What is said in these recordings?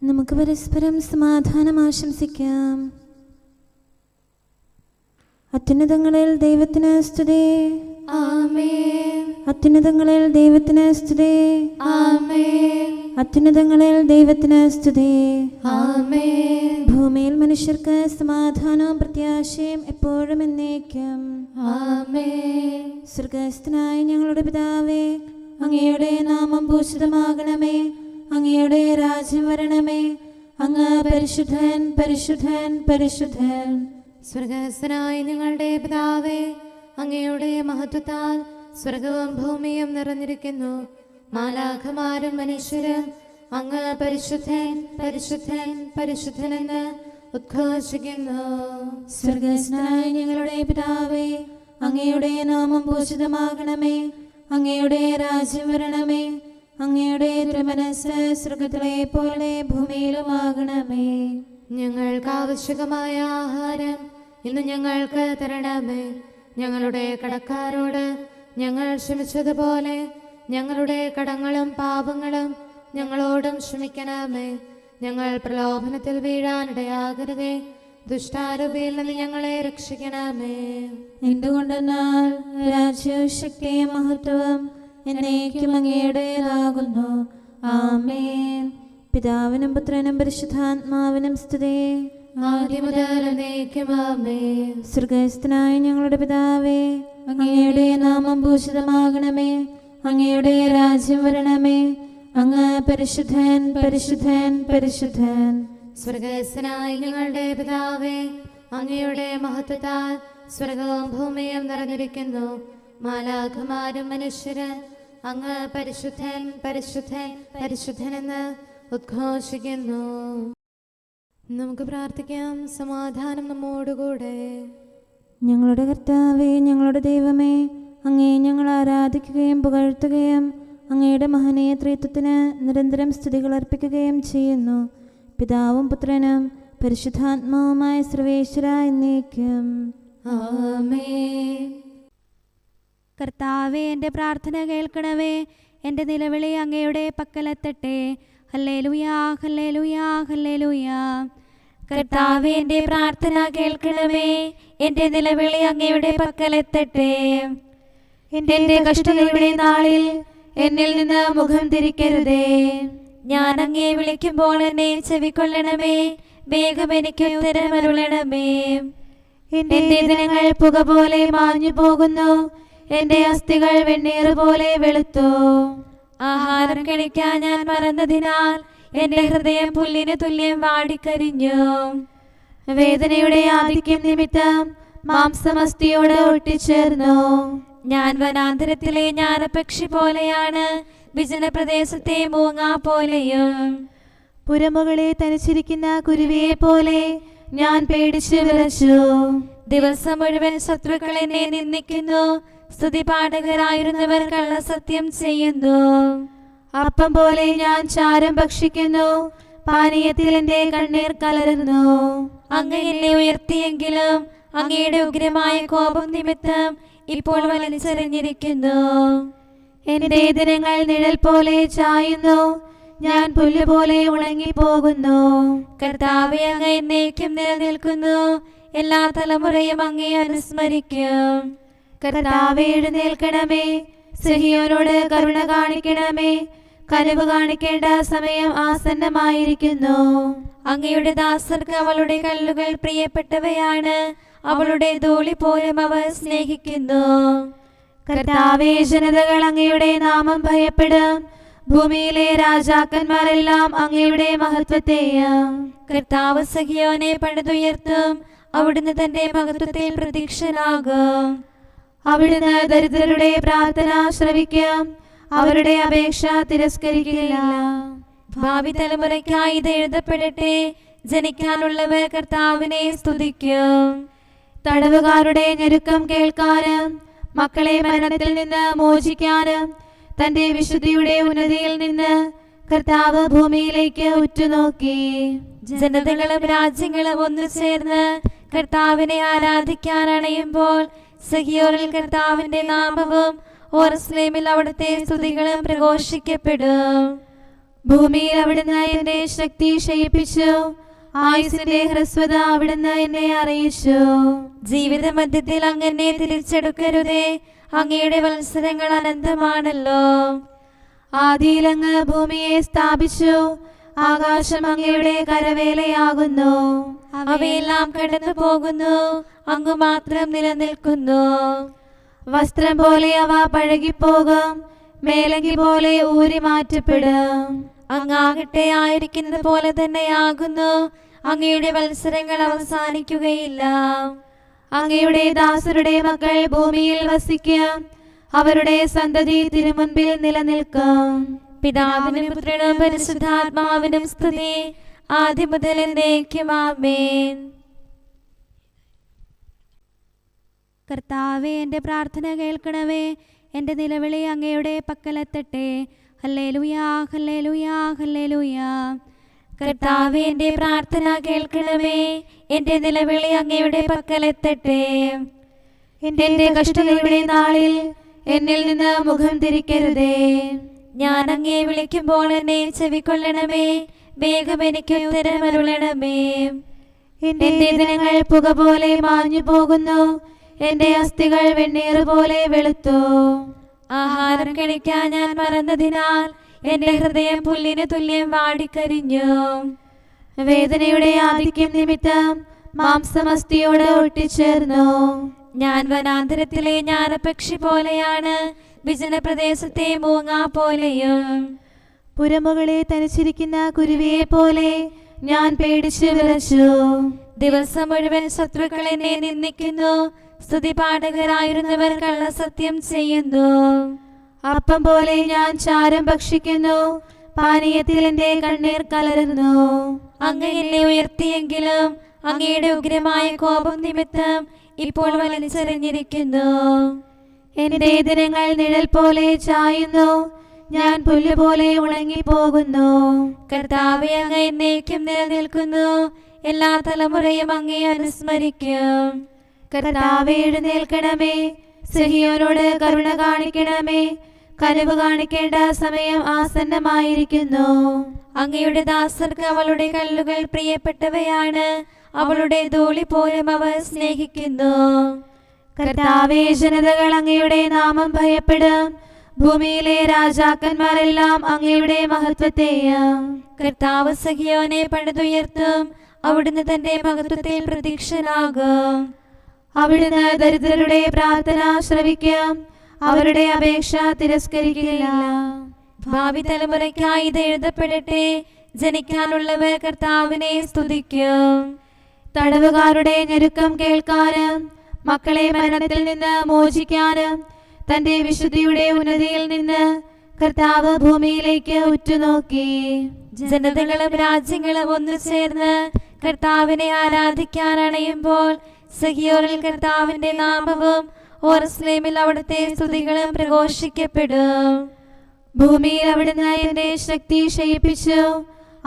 നമുക്ക് പരസ്പരം സമാധാനം ആശംസിക്കാം. അത്യുന്നതങ്ങളിൽ ദൈവത്തിന് സ്തുതി. ആമേൻ. അത്യുന്നതങ്ങളിൽ ദൈവത്തിന് സ്തുതി. ആമേൻ. അത്യുന്നതങ്ങളിൽ ദൈവത്തിന് സ്തുതി. ആമേൻ. ഭൂമിയിൽ മനുഷ്യർക്ക് സമാധാനവും പ്രത്യാശയും എപ്പോഴും എന്നേക്കും. ആമേൻ. സ്വർഗ്ഗസ്ഥനായ ഞങ്ങളുടെ പിതാവേ, അങ്ങയുടെ നാമം പൂജിതമാകണമേ. അങ്ങയുടെ രാജ്യം വരണമേ. അങ്ങ് പരിശുദ്ധൻ, പരിശുദ്ധൻ, പരിശുദ്ധൻ. സ്വർഗ്ഗസ്ഥനായ ഞങ്ങളുടെ പിതാവേ, അങ്ങയുടെ മഹത്വത്താൽ സ്വർഗവും ഭൂമിയും നിറഞ്ഞിരിക്കുന്നു. മാലാഖമാരും മനുഷ്യരും അങ്ങ് പരിശുദ്ധൻ, പരിശുദ്ധൻ, പരിശുദ്ധൻ എന്ന് ഉദ്ഘോഷിക്കുന്നു. സ്വർഗ്ഗസ്ഥനായ ഞങ്ങളുടെ പിതാവേ, അങ്ങയുടെ നാമം പൂജിതമാകണമേ. അങ്ങയുടെ രാജ്യം വരണമേ. അങ്ങയുടെ തിരുമനസ്സ് സ്വർഗ്ഗത്തിലെ പോലെ ഭൂമിയിലുമാകണമേ. ഞങ്ങൾക്ക് ആവശ്യമായ ആഹാരം ഇന്ന് ഞങ്ങൾക്ക് തരണമേ. ഞങ്ങളുടെ കടക്കാരോട് ഞങ്ങൾ ക്ഷമിച്ചതുപോലെ ഞങ്ങളുടെ കടങ്ങളും പാപങ്ങളും ഞങ്ങളോടും ക്ഷമിക്കണമേ. ഞങ്ങൾ പ്രലോഭനത്തിൽ വീഴാനിടയാകരുതേ. ദുഷ്ടാരൂപിയിൽ നിന്ന് ഞങ്ങളെ രക്ഷിക്കണമേ. എന്തുകൊണ്ടെന്നാൽ രാജ്യവും ശക്തിയും മഹത്വവും എന്നേക്കും അങ്ങയുടേതാകുന്നു. ആമേൻ. പിതാവിനും പുത്രനും പരിശുദ്ധാത്മാവിനും സ്തുതി. ആദ്യം മുതൽ എന്നേക്കും ആമേൻ. സ്വർഗ്ഗസ്ഥനായ ഞങ്ങളുടെ പിതാവേ, അങ്ങയുടെ നാമം പൂജിതമാകണമേ. അങ്ങയുടെ രാജ്യം വരണമേ. അങ്ങ് പരിശുദ്ധൻ, പരിശുദ്ധൻ, പരിശുദ്ധൻ. സ്വർഗ്ഗസ്ഥനായ ഞങ്ങളുടെ പിതാവേ, അങ്ങയുടെ മഹത്വത്താൽ സ്വർഗവും ഭൂമിയും നിറഞ്ഞിരിക്കുന്നു. മാലാഖമാരും മനുഷ്യരും അങ്ങ് പരിശുദ്ധൻ, പരിശുദ്ധൻ, പരിശുദ്ധൻ എന്ന് ഉദ്ഘോഷിക്കുന്നു. നമുക്ക് പ്രാർത്ഥിക്കാം. സമാധാനം നമ്മോടുകൂടെ. ഞങ്ങളുടെ കർത്താവേ, ഞങ്ങളുടെ ദൈവമേ, അങ്ങയെ ഞങ്ങൾ ആരാധിക്കുകയും പുകഴ്ത്തുകയും അങ്ങയുടെ മഹനീയ ത്രിത്വത്തിന് നിരന്തരം സ്തുതികൾ അർപ്പിക്കുകയും ചെയ്യുന്നു. പിതാവും പുത്രനും പരിശുദ്ധാത്മാവുമായ സർവേശ്വര എന്നേക്കും. ആമേൻ. കർത്താവേ, എൻ്റെ പ്രാർത്ഥന കേൾക്കണമേ. എൻ്റെ നിലവിളി അങ്ങയുടെ പക്കലെത്തട്ടെ. ഹല്ലേലൂയാ, ഹല്ലേലൂയാ, ഹല്ലേലൂയാ. കർത്താവേ, എൻ്റെ പ്രാർത്ഥന കേൾക്കണമേ. എൻ്റെ നിലവിളി അങ്ങയുടെ പക്കലെത്തട്ടെ. എൻ്റെ കഷ്ടതയുടെ നാളിൽ എന്നിൽ നിന്ന് മുഖം തിരിക്കരുതേ. ഞാൻ അങ്ങയെ വിളിക്കുമ്പോൾ എന്നെ ചെവിക്കൊള്ളണമേ. വേഗം എനിക്ക് ഉത്തരമരുളണമേ. എൻ്റെ ദിനങ്ങൾ പുക പോലെ മാഞ്ഞു പോകുന്നു. എൻ്റെ അസ്ഥികൾ വെണ്ണീറ് പോലെ വെളുത്തു. ആഹാരം കഴിക്കാൻ ഞാൻ മറന്നതിനാൽ എൻ്റെ ഹൃദയം പുല്ലിന് തുല്യം വാടിക്കരിഞ്ഞു. വേദനയുടെ ആധിക്യം നിമിത്തം മാംസമസ്ഥിയോട് ഒട്ടിച്ചേർന്നു. ഞാൻ വനാന്തരത്തിലെ ജ്ഞാനപക്ഷി പോലെയാണ്, വിജനപ്രദേശത്തെ മൂങ്ങ പോലെയും. പുരമുകളെ തനിച്ചിരിക്കുന്ന കുരുവിയെ പോലെ ഞാൻ പേടിച്ചു വിറച്ചു. ദിവസം മുഴുവൻ ശത്രുക്കൾ എന്നെ നിന്ദിക്കുന്നു. സ്തുതിപാഠകരായിരുന്നവർ കള്ളസത്യം ചെയ്യുന്നു. അപ്പം പോലെ ഞാൻ ചാരം ഭക്ഷിക്കുന്നു. പാനീയത്തിൽ എൻ്റെ കണ്ണീർ കലരുന്നു. അങ്ങ് എന്നെ ഉയർത്തിയെങ്കിലും അങ്ങയുടെ ഉഗ്രമായ കോപം നിമിത്തം ഇപ്പോൾ വലിച്ചെറിഞ്ഞിരിക്കുന്നു. എൻ്റെ ദിനങ്ങൾ നിഴൽ പോലെ ചായുന്നു. ഞാൻ പുല്ലുപോലെ ഉണങ്ങിപ്പോകുന്നു. കർത്താവേ, അങ്ങ് എന്നേക്കും നിലനിൽക്കുന്നു. എല്ലാ തലമുറയും അങ്ങയെ അനുസ്മരിക്കും. കർത്താവേ, എഴുന്നേൽക്കണമേ. സിഹിയോനോട് കരുണ കാണിക്കണമേ. കനിവ് കാണിക്കേണ്ട സമയം ആസന്നമായിരിക്കുന്നു. അങ്ങയുടെ ദാസർക്ക് അവളുടെ കല്ലുകൾ പ്രിയപ്പെട്ടവയാണ്. അവളുടെ ധൂളി പോലും അവർ സ്നേഹിക്കുന്നു. കർത്താവേ, ജനതകൾ അങ്ങയുടെ നാമം ഭയപ്പെടും. ഭൂമിയിലെ രാജാക്കന്മാരെല്ലാം അങ്ങയുടെ മഹത്വത്തെയും. കർത്താവ് സിഹിയോനെ പണിതുയർത്തും. അവിടുന്ന് തന്റെ മഹത്വത്തിൽ പ്രത്യക്ഷനാകും. അവിടുന്ന് ദരിദ്രരുടെ പ്രാർത്ഥന ശ്രവിക്കും. അവരുടെ അപേക്ഷ തിരസ്കരിക്കില്ല. ഭാവി തലമുറയ്ക്കായി ഇത് എഴുതപ്പെടട്ടെ. ജനിക്കാനുള്ളവർ കർത്താവിനെ സ്തുതിക്കും. തടവുകാരുടെ ഞെരുക്കം കേൾക്കാനും മക്കളെ മരണത്തിൽ നിന്ന് മോചിക്കാനും തന്റെ വിശുദ്ധിയുടെ ഉന്നതിയിൽ നിന്ന് കർത്താവ് ഭൂമിയിലേക്ക് ഉറ്റുനോക്കി. ജനതകളും രാജ്യങ്ങളും ഒന്നു ചേർന്ന് കർത്താവിനെ ആരാധിക്കാൻ അണയുമ്പോൾ സിഹിയോനിൽ കർത്താവിന്റെ നാമവും യെരൂശലേമിൽ അവിടുത്തെ സ്തുതികളും പ്രഘോഷിക്കപ്പെടും. ഭൂമിയിൽ അവിടുന്ന് എന്റെ ശക്തി ക്ഷയിപ്പിച്ചു. ആയുസിന്റെ ഹ്രസ്വത അവിടുന്ന് എന്നെ അറിയിച്ചു. ജീവിത മധ്യത്തിൽ അങ്ങനെ തിരിച്ചെടുക്കരുതേ, അങ്ങയുടെ വത്സരങ്ങൾ അനന്തമാണല്ലോ. ആദിയിൽ അങ്ങ് ഭൂമിയെ സ്ഥാപിച്ചു. ആകാശം അങ്ങയുടെ കരവേലയാകുന്നു. അവയെല്ലാം കടന്നു പോകുന്നു, അങ്ങ് മാത്രം നിലനിൽക്കുന്നു. വസ്ത്രം പോലെ അവ പഴകിപ്പോകും, മേലങ്കി പോലെ ഊരി മാറ്റപ്പെടും. അങ്ങാകട്ടെ ആയിരിക്കുന്നത് പോലെ തന്നെയാകുന്നു, അങ്ങയുടെ വത്സരങ്ങൾ അവസാനിക്കുകയില്ല. അങ്ങയുടെ ദാസരുടെ മക്കൾ ഭൂമിയിൽ വസിക്കും, അവരുടെ സന്തതി തിരുമുൻപിൽ നിലനിൽക്കും. പിതാവിനും പുത്രനും പരിശുദ്ധാത്മാവിനും സ്തുതി, ആദ്യം മുതൽ എന്നേക്കും ആമേൻ. കർത്താവേ, എൻ്റെ പ്രാർത്ഥന കേൾക്കണമേ, എൻ്റെ നിലവിളി അങ്ങയുടെ പക്കലെത്തട്ടെ. ഹല്ലേലൂയാ, ഹല്ലേലൂയാ, ഹല്ലേലൂയാ. കർത്താവേ, എൻ്റെ പ്രാർത്ഥന കേൾക്കണമേ, എൻ്റെ നിലവിളി അങ്ങയുടെ പക്കലെത്തട്ടെ. എന്റെ കഷ്ടതയുടെ നാളിൽ എന്നിൽ നിന്ന് മുഖം തിരിക്കരുതേ. ഞാൻ അങ്ങയെ വിളിക്കുമ്പോൾ എന്നെ ചെവിക്കൊള്ളണമേ, വേഗം എനിക്ക് ഉത്തരമരുളണമേ. എന്റെ ദിനങ്ങൾ പുക പോലെ മാഞ്ഞു പോകുന്നു, എന്റെ അസ്ഥികൾ വെണ്ണീറ് പോലെ വെളുത്തു. ആഹാരം കഴിക്കാൻ ഞാൻ മറന്നതിനാൽ എന്റെ ഹൃദയം പുല്ലിന് തുല്യം വാടിക്കരിഞ്ഞു. വേദനയുടെ ആധിക്യം നിമിത്തം മാംസമസ്ഥിയോട് ഒട്ടിച്ചേർന്നു. ഞാൻ വനാന്തരത്തിലെ ജ്ഞാനപക്ഷി പോലെയാണ്, വിജനപ്രദേശത്തെ മൂങ്ങ പോലെയും. പുരമുകളെ തനിച്ചിരിക്കുന്ന കുരുവിയെ പോലെ ഞാൻ പേടിച്ചു വിറച്ചു. ദിവസം മുഴുവൻ ശത്രുക്കൾ എന്നെ നിന്ദിക്കുന്നു, സ്തുതിപാഠകരായിരുന്നവർ കള്ളസത്യം ചെയ്യുന്നു. അപ്പം പോലെ ഞാൻ ചാരം ഭക്ഷിക്കുന്നു, പാനീയത്തിൽ എന്റെ കണ്ണീർ കലരുന്നു. അങ്ങ് എന്നെ ഉയർത്തിയെങ്കിലും അങ്ങയുടെ ഉഗ്രമായ കോപം നിമിത്തം ഇപ്പോൾ വലിച്ചെറിഞ്ഞിരിക്കുന്നു. എന്റെ ദിനങ്ങൾ നിഴൽ പോലെ ചായുന്നു, ഞാൻ പുല്ലുപോലെ ഉണങ്ങിപ്പോകുന്നു. കർത്താവേ, അങ്ങ് എന്നേക്കും നിലനിൽക്കുന്നു, എല്ലാ തലമുറയും അങ്ങയെ അനുസ്മരിക്കും. കർത്താവേ, എഴുന്നേൽക്കണമേ, സിഹിയോനോട് കരുണ കാണിക്കണമേ. കനിവ് കാണിക്കേണ്ട സമയം ആസന്നമായിരിക്കുന്നു. അങ്ങയുടെ ദാസർക്ക് അവളുടെ കല്ലുകൾ പ്രിയപ്പെട്ടവയാണ്, അവളുടെ ധൂളി പോലും അവർ സ്നേഹിക്കുന്നു. കർത്താവേ, ജനതകൾ അങ്ങയുടെ നാമം ഭയപ്പെടും, ഭൂമിയിലെ രാജാക്കന്മാരെല്ലാം അങ്ങയുടെ മഹത്വത്തെയും. കർത്താവ് സഹിയോനെ പണിതുയർത്തും, അവിടുന്ന് തന്റെ മഹത്വത്തിൽ പ്രത്യക്ഷനാകും. അവിടുന്ന് ദരിദ്രരുടെ പ്രാർത്ഥന ശ്രവിക്കും, അവരുടെ അപേക്ഷ തിരസ്കരിക്കില്ല. ഭാവി തലമുറയ്ക്കായി ഇത് എഴുതപ്പെടട്ടെ, ജനിക്കാനുള്ളവർ കർത്താവിനെ സ്തുതിക്കും. തടവുകാരുടെ ഞെരുക്കം കേൾക്കാനും മക്കളെ മരണത്തിൽ നിന്ന് മോചിക്കാനും തന്റെ വിശുദ്ധിയുടെ ഉന്നതിയിൽ നിന്ന് കർത്താവ് ഭൂമിയിലേക്ക് ഉറ്റുനോക്കി. ജനതകളും രാജ്യങ്ങളും ഒന്നു ചേർന്ന് കർത്താവിനെ ആരാധിക്കാൻ അണയുമ്പോൾ സഹിയോനിൽ കർത്താവിന്റെ നാമവും യെരൂശലേമിൽ അവിടുത്തെ സ്തുതികളും പ്രഘോഷിക്കപ്പെടും. ഭൂമിയിൽ അവിടുന്ന് എന്റെ ശക്തി ക്ഷയിപ്പിച്ചു,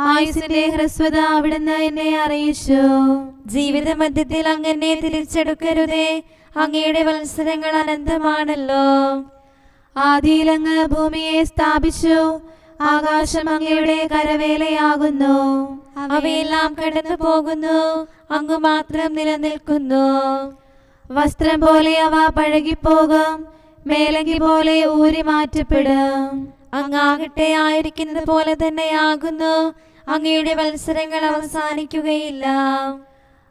ആയുസിന്റെ ഹ്രസ്വത അവിടുന്ന് എന്നെ അറിയിച്ചു. ജീവിത മധ്യത്തിൽ അങ്ങനെ തിരിച്ചെടുക്കരുതേ, അങ്ങയുടെ വത്സരങ്ങൾ അനന്തമാണല്ലോ. ആദിയിൽ അങ്ങ് ഭൂമിയെ സ്ഥാപിച്ചു, ആകാശം അങ്ങയുടെ കരവേലയാകുന്നു. അവയെല്ലാം കടന്നു പോകുന്നു, അങ്ങ് മാത്രം നിലനിൽക്കുന്നു. വസ്ത്രം പോലെ അവ പഴകിപ്പോകും, മേലങ്കി പോലെ ഊരി മാറ്റപ്പെടും. അങ്ങാകട്ടെ ആയിരിക്കുന്നത് പോലെ തന്നെയാകുന്നു, അങ്ങയുടെ വത്സരങ്ങൾ അവസാനിക്കുകയില്ല.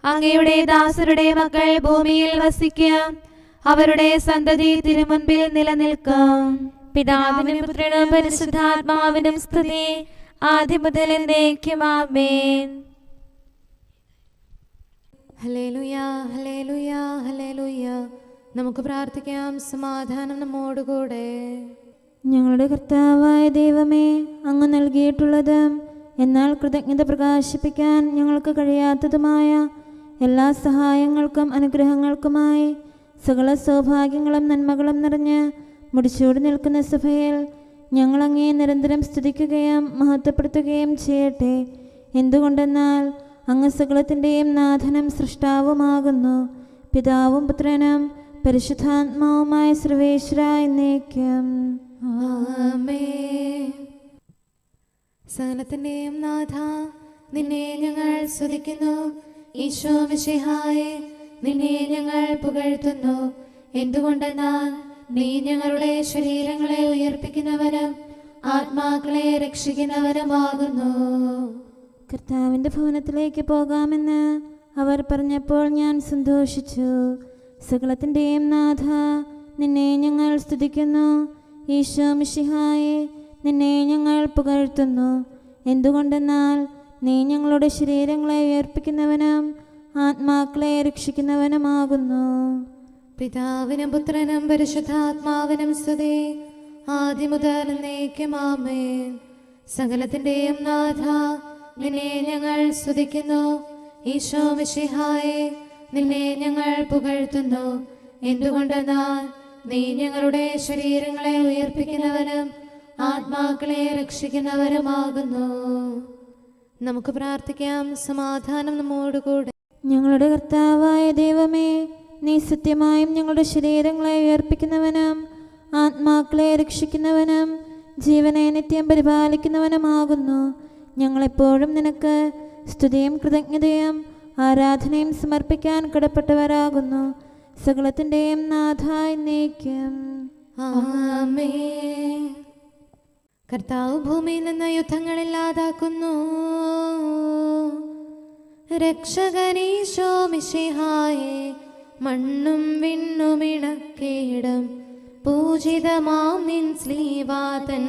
അങ്ങയുടെ ദാസരുടെ മക്കൾ ഭൂമിയിൽ വസിക്കും, അവരുടെ സന്തതി തിരുമുൻപിൽ നിലനിൽക്കും. പിതാവിനും പുത്രനും പരിശുദ്ധാത്മാവിനും സ്തുതി, ആദ്യം മുതൽ എന്നേക്കും ആമേൻ. ഹല്ലേലൂയാ, ഹല്ലേലൂയാ, ഹല്ലേലൂയാ. നമുക്ക് പ്രാർത്ഥിക്കാം. സമാധാനം നമ്മോടുകൂടെ. ഞങ്ങളുടെ കർത്താവായ ദൈവമേ, അങ്ങ് നൽകിയിട്ടുള്ളതും എന്നാൽ കൃതജ്ഞത പ്രകാശിപ്പിക്കാൻ ഞങ്ങൾക്ക് കഴിയാത്തതുമായ എല്ലാ സഹായങ്ങൾക്കും അനുഗ്രഹങ്ങൾക്കുമായി സകല സൗഭാഗ്യങ്ങളും നന്മകളും നിറഞ്ഞ് മുടിച്ചൂടി നിൽക്കുന്ന സഭയിൽ ഞങ്ങളങ്ങേ നിരന്തരം സ്തുതിക്കുകയും മഹത്വപ്പെടുത്തുകയും ചെയ്യട്ടെ. എന്തുകൊണ്ടെന്നാൽ അങ്ങ് സകലത്തിൻ്റെയും നാഥനും സൃഷ്ടാവുമാകുന്നു. പിതാവും പുത്രനും പരിശുദ്ധാത്മാവുമായ സർവേശ്വര എന്നേക്കും. ആമേൻ. സകലത്തിന്റെയും നാഥ, നിന്നെ ഞങ്ങൾ സ്തുതിക്കുന്നു. ഈശോ മിശിഹായേ, നിന്നെ ഞങ്ങൾ പുകഴ്ത്തുന്നു. എന്തുകൊണ്ടെന്നാൽ നീ ഞങ്ങളുടെ ശരീരങ്ങളെ ഉയർപ്പിക്കുന്നവനും ആത്മാക്കളെ രക്ഷിക്കുന്നവനുമാകുന്നു. കർത്താവിൻ്റെ ഭവനത്തിലേക്ക് പോകാമെന്ന് അവർ പറഞ്ഞപ്പോൾ ഞാൻ സന്തോഷിച്ചു. സകലത്തിൻ്റെയും നാഥ, നിന്നെ ഞങ്ങൾ സ്തുതിക്കുന്നു. ഈശോ മിശിഹായേ, നിന്നെ ഞങ്ങൾ പുകഴ്ത്തുന്നു. എന്തുകൊണ്ടെന്നാൽ നീ ഞങ്ങളുടെ ശരീരങ്ങളെ ഉയർപ്പിക്കുന്നവനും ആത്മാക്കളെ രക്ഷിക്കുന്നവനുമാകുന്നു. പിതാവിനും പുത്രനും പരിശുദ്ധാത്മാവിനും സ്തുതി, ആദ്യം മുതൽ എന്നേക്കും ആമേൻ. സകലത്തിന്റെയും നാഥ, നിന്നെ ഞങ്ങൾ സ്തുതിക്കുന്നു. ഈശോ മിശിഹായേ, നിന്നെ ഞങ്ങൾ പുകഴ്ത്തുന്നു. എന്തുകൊണ്ടെന്നാൽ നീ ഞങ്ങളുടെ ശരീരങ്ങളെ ഉയർപ്പിക്കുന്നവനും ആത്മാക്കളെ രക്ഷിക്കുന്നവരുമാകുന്നു. നമുക്ക് പ്രാർത്ഥിക്കാം. സമാധാനം നമ്മോടുകൂടെ. ഞങ്ങളുടെ കർത്താവായ ദൈവമേ, നീ സത്യമായും ഞങ്ങളുടെ ശരീരങ്ങളെ ഉയർപ്പിക്കുന്നവനും ആത്മാക്കളെ രക്ഷിക്കുന്നവനും ജീവനെ നിത്യം പരിപാലിക്കുന്നവനുമാകുന്നു. ഞങ്ങളെപ്പോഴും നിനക്ക് സ്തുതിയും കൃതജ്ഞതയും ആരാധനയും സമർപ്പിക്കാൻ കടപ്പെട്ടവരാകുന്നു. സകലത്തിൻ്റെയും നാഥ എന്നേക്കും ആമേൻ. കർത്താവ് ഭൂമിയിൽ നിന്ന് യുദ്ധങ്ങളില്ലാതാക്കുന്നു. രക്ഷകനീശോ മിശിഹായേ, മണ്ണും വിണ്ണും ഇണക്കിയിടും പൂജിതമാം നിൻ ശ്ലീവാതൻ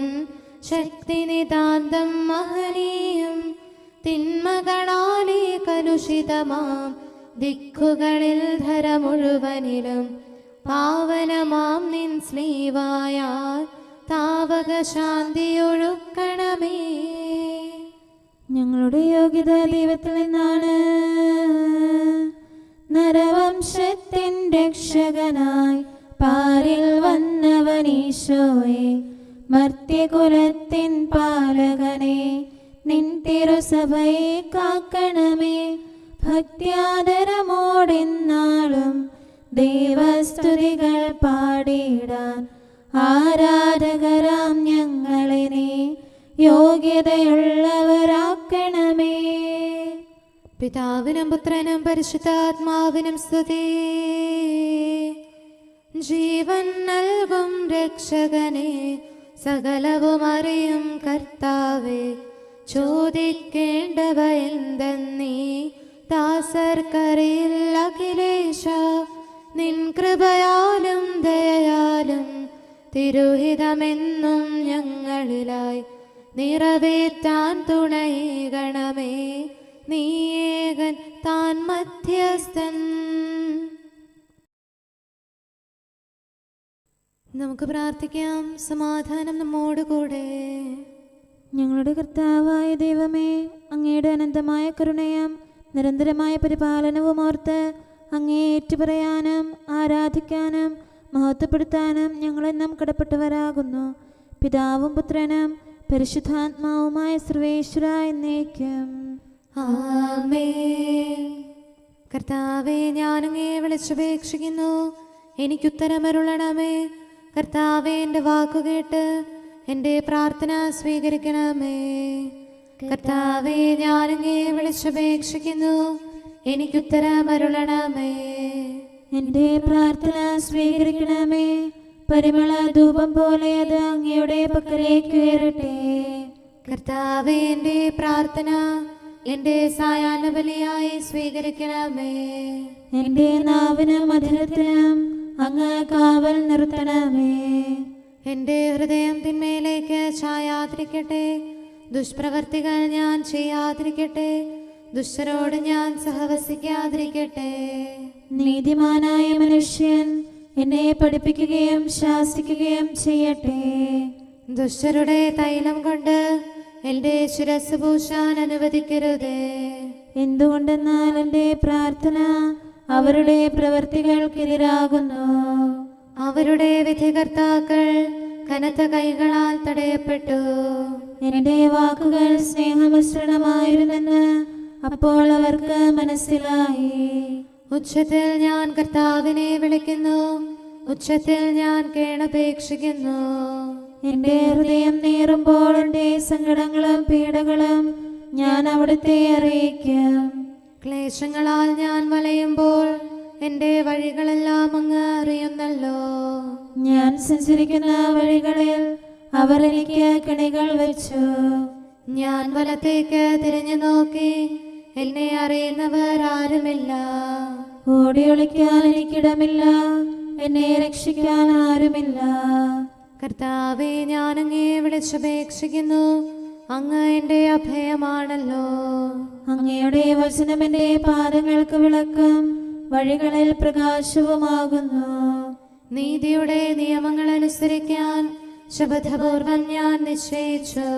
ശക്തി നിതാന്തം മഹനീയം. തിന്മകളാലേ കലുഷിതമാം ദിക്കുകളിൽ ധര മുഴുവനിലും പാവനമാം നിൻ ശ്ലീവായാൽ താവക ശാന്തിയൊഴുക്കണമേ. ഞങ്ങളുടെ യോഗ്യത ദൈവത്തിൽ നിന്നാണ്. നരവംശത്തിൻ രക്ഷകനായി പാരിൽ വന്നവനീശോയെ, മർത്യകുലത്തിൻ പാലകനെ, നിൻ തിരുസഭയെ കാക്കണമേ. ഭക്ത്യാദരമോടെന്നാളും ദൈവസ്തുതികൾ പാടിയിടാൻ ആരാധകരാം ഞങ്ങളെ നീ യോഗ്യതയുള്ളവരാക്കണമേ. പിതാവിനും പുത്രനും പരിശുദ്ധാത്മാവിനും സ്തുതി. ജീവൻ നൽകും രക്ഷകനെ, സകലവും അറിയും കർത്താവേ, ചോദിക്കേണ്ടവ എന്തെന്നീ ദാസർക്കറിയിൽ അഖിലേശ. നിൻ കൃപയാലും ദയയാലും തിരുഹിതമെന്നും ഞങ്ങളിലായി നിറവേറ്റാൻ തുണയേകണമേ. നീയേകൻ താൻ മധ്യസ്ഥൻ. നമുക്ക് പ്രാർത്ഥിക്കാം. സമാധാനം നമ്മോടുകൂടെ. ഞങ്ങളുടെ കർത്താവായ ദൈവമേ, അങ്ങയുടെ അനന്തമായ കരുണയും നിരന്തരമായ പരിപാലനവും ഓർത്ത് അങ്ങേ ഏറ്റുപറയാനും ആരാധിക്കാനും മഹത്വപ്പെടുത്താനും ഞങ്ങളെന്നും കടപ്പെട്ടവരാകുന്നു. പിതാവും പുത്രനും പരിശുദ്ധാത്മാവുമായ സർവേശ്വര എന്നേക്കും ആമേൻ. കർത്താവേ, ഞാനങ്ങേ വിളിച്ചപേക്ഷിക്കുന്നു, എനിക്കുത്തരമരുളണമേ. കർത്താവേ, എൻ്റെ വാക്കുകേട്ട് എൻ്റെ പ്രാർത്ഥന സ്വീകരിക്കണമേ. കർത്താവേ, ഞാനങ്ങേ വിളിച്ചപേക്ഷിക്കുന്നു, എനിക്കുത്തരമരുളണമേ. എൻ്റെ പ്രാർത്ഥന സ്വീകരിക്കണമേ. പരിമള ധൂപം പോലെ അത് അങ്ങയുടെ പക്കലേക്ക് ഉയരട്ടെ. കർത്താവേ, എൻ്റെ പ്രാർത്ഥന എൻ്റെ സായാഹ്ന ബലിയായി സ്വീകരിക്കണമേ. എൻ്റെ നാവിനും മധുരത്തിനും അങ്ങ് കാവൽ നിർത്തണമേ. എൻ്റെ ഹൃദയം തിന്മയിലേക്ക് ചായാതിരിക്കട്ടെ. ദുഷ്പ്രവർത്തികൾ ഞാൻ ചെയ്യാതിരിക്കട്ടെ. ദുഷ്ടരോട് ഞാൻ സഹവസിക്കാതിരിക്കട്ടെ. നീതിമാനായ മനുഷ്യൻ എന്നെ പഠിപ്പിക്കുകയും ശാസിക്കുകയും ചെയ്യട്ടെ. ദുഷ്ടരുടെ തൈലം കൊണ്ട് എൻ്റെ ശിരസ് പൂശാൻ അനുവദിക്കരുതേ. എന്തുകൊണ്ടെന്നാൽ എൻ്റെ പ്രാർത്ഥന അവരുടെ പ്രവൃത്തികൾക്കെതിരാകുന്നു. അവരുടെ വിധികർത്താക്കൾ കനത്ത കൈകളാൽ തടയപ്പെട്ടു. എൻ്റെ വാക്കുകൾ സ്നേഹമിശ്രണമായിരുന്നെന്ന് അപ്പോൾ അവർക്ക് മനസ്സിലായി. ഉച്ചത്തിൽ ഞാൻ കർത്താവിനെ വിളിക്കുന്നു, ഉച്ചത്തിൽ ഞാൻ കേണപേക്ഷിക്കുന്നു. എന്റെ ഹൃദയം നീറുമ്പോൾ എന്റെ സങ്കടങ്ങളും പീഡകളും ഞാൻ അവിടുത്തെ അറിയിക്കും. ക്ലേശങ്ങളാൽ ഞാൻ വലയുമ്പോൾ എന്റെ വഴികളെല്ലാം അങ്ങ് അറിയുന്നല്ലോ. ഞാൻ സഞ്ചരിക്കുന്ന വഴികളിൽ അവർ എനിക്ക് കെണികൾ വെച്ചു. ഞാൻ വലത്തേക്ക് തിരിഞ്ഞു നോക്കി, എന്നെ അറിയുന്നവർ ആരുമില്ല. ഓടി ഒളിക്കാൻ എനിക്കിടമില്ല, എന്നെ രക്ഷിക്കാൻ ആരുമില്ല. കർത്താവേ, ഞാൻ അങ്ങേ വിളിച്ചപേക്ഷിക്കുന്നു, അങ്ങ് എന്റെ അഭയമാണല്ലോ. അങ്ങയുടെ വചനം എന്റെ പാദങ്ങൾക്ക് വിളക്കും, വഴികളിൽ പ്രകാശവുമാകുന്നു. നീതിയുടെ നിയമങ്ങൾ അനുസരിക്കാൻ ശപഥപൂർവം ഞാൻ നിശ്ചയിച്ചു.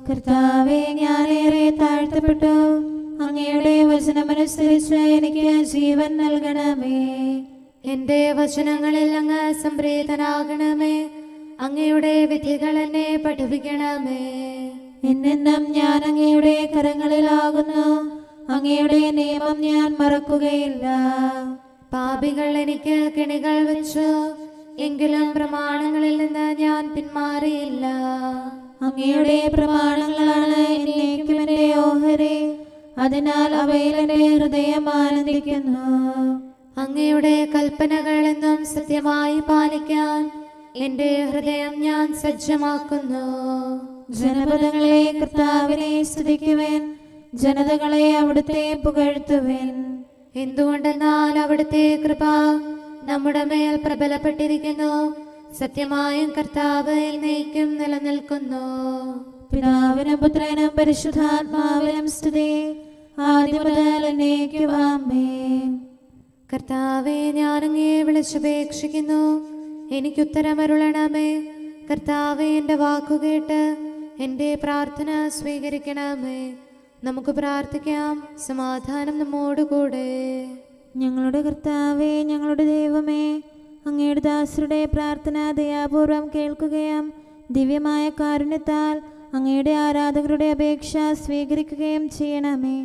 കർത്താവേ, ഞാനേറെ താഴ്ത്തപ്പെട്ടു, അങ്ങയുടെ വചനമനുസരിച്ച് എനിക്ക് ജീവൻ നൽകണമേ. എന്റെ വചനങ്ങളിൽ അങ്ങ് സംപ്രീതനാകണമേ. അങ്ങയുടെ വിധികൾ എന്നെ പഠിപ്പിക്കണമേ. എന്നെന്നും ഞാൻ അങ്ങയുടെ കരങ്ങളിലാകുന്നു, അങ്ങയുടെ നിയമം ഞാൻ മറക്കുകയില്ല. പാപികൾ എനിക്ക് കെണികൾ വെച്ചു, എങ്കിലും പ്രമാണങ്ങളിൽ നിന്ന് ഞാൻ പിന്മാറിയില്ല. അങ്ങയുടെ പ്രമാണങ്ങളാണ് എന്നേക്കും എന്റെ ഓഹരി, അതിനാൽ അവയിൽ എന്റെ ഹൃദയം ആനന്ദിക്കുന്നു. അങ്ങയുടെ കൽപ്പനകൾ എന്നും സത്യമായി പാലിക്കാൻ എന്റെ ഹൃദയം ഞാൻ സജ്ജമാക്കുന്നു. ജനപദങ്ങളെ കർത്താവിനെ സ്തുതിക്കുവേൻ, ജനതകളെ അവിടുത്തെ പുകഴ്ത്തുവേൻ. എന്തുകൊണ്ടെന്നാൽ അവിടുത്തെ കൃപ നമ്മുടെ മേൽ പ്രബലപ്പെട്ടിരിക്കുന്നു. സത്യമായും കർത്താവ് എന്നേക്കും നിലനിൽക്കുന്നു. പിതാവിനും പുത്രനും പരിശുദ്ധാത്മാവിനും സ്തുതി, ആദ്യം മുതൽ എന്നേക്കും ആമേൻ. കർത്താവേ, ഞാൻ അങ്ങേ വിളിച്ചപേക്ഷിക്കുന്നു, എനിക്കുത്തരമരുളണമേ. കർത്താവേ, എൻ്റെ വാക്കുകേട്ട് എൻ്റെ പ്രാർത്ഥന സ്വീകരിക്കണമേ. നമുക്ക് പ്രാർത്ഥിക്കാം. സമാധാനം നമ്മോടുകൂടെ. ഞങ്ങളുടെ കർത്താവേ, ഞങ്ങളുടെ ദൈവമേ, അങ്ങയുടെ ദാസരുടെ പ്രാർത്ഥന ദയാപൂർവം കേൾക്കുകയും ദിവ്യമായ കാരുണ്യത്താൽ അങ്ങയുടെ ആരാധകരുടെ അപേക്ഷ സ്വീകരിക്കുകയും ചെയ്യണമേ.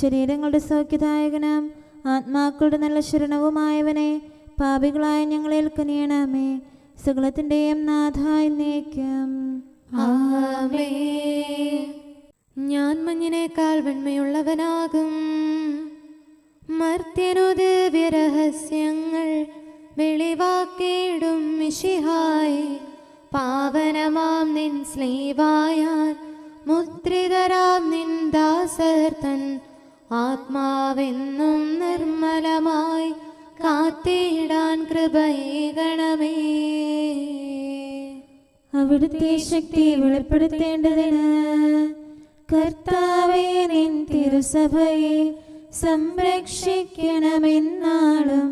ശരീരങ്ങളുടെ സൗഖ്യദായകനും ആത്മാക്കളുടെ നല്ല ശരണവുമായവനെ, പാപികളായ ഞങ്ങളിൽ കനിയണമേ. സകലത്തിൻ്റെയും നാഥ എന്നേക്കും ആമേൻ. ഞാൻ മഞ്ഞിനേക്കാൾ വെണ്മയുള്ളവനാകും, മർത്യനു ദിവ്യരഹസ്യങ്ങൾ വെളിവാക്കിയിടും മിശിഹായി. പാവനമാം നിൻ സ്ലീവായാൽ മുദ്രിതരാം നിൻ ദാസർ തൻ ആത്മാവെന്നും നിർമ്മലമായി കാത്തിടാൻ കൃപയേകണമേ. അവിടുത്തെ ശക്തി വെളിപ്പെടുത്തേണ്ടതിന് കർത്താവേ, നിൻ തിരുസഭയെ സംരക്ഷിക്കണമെന്നാളും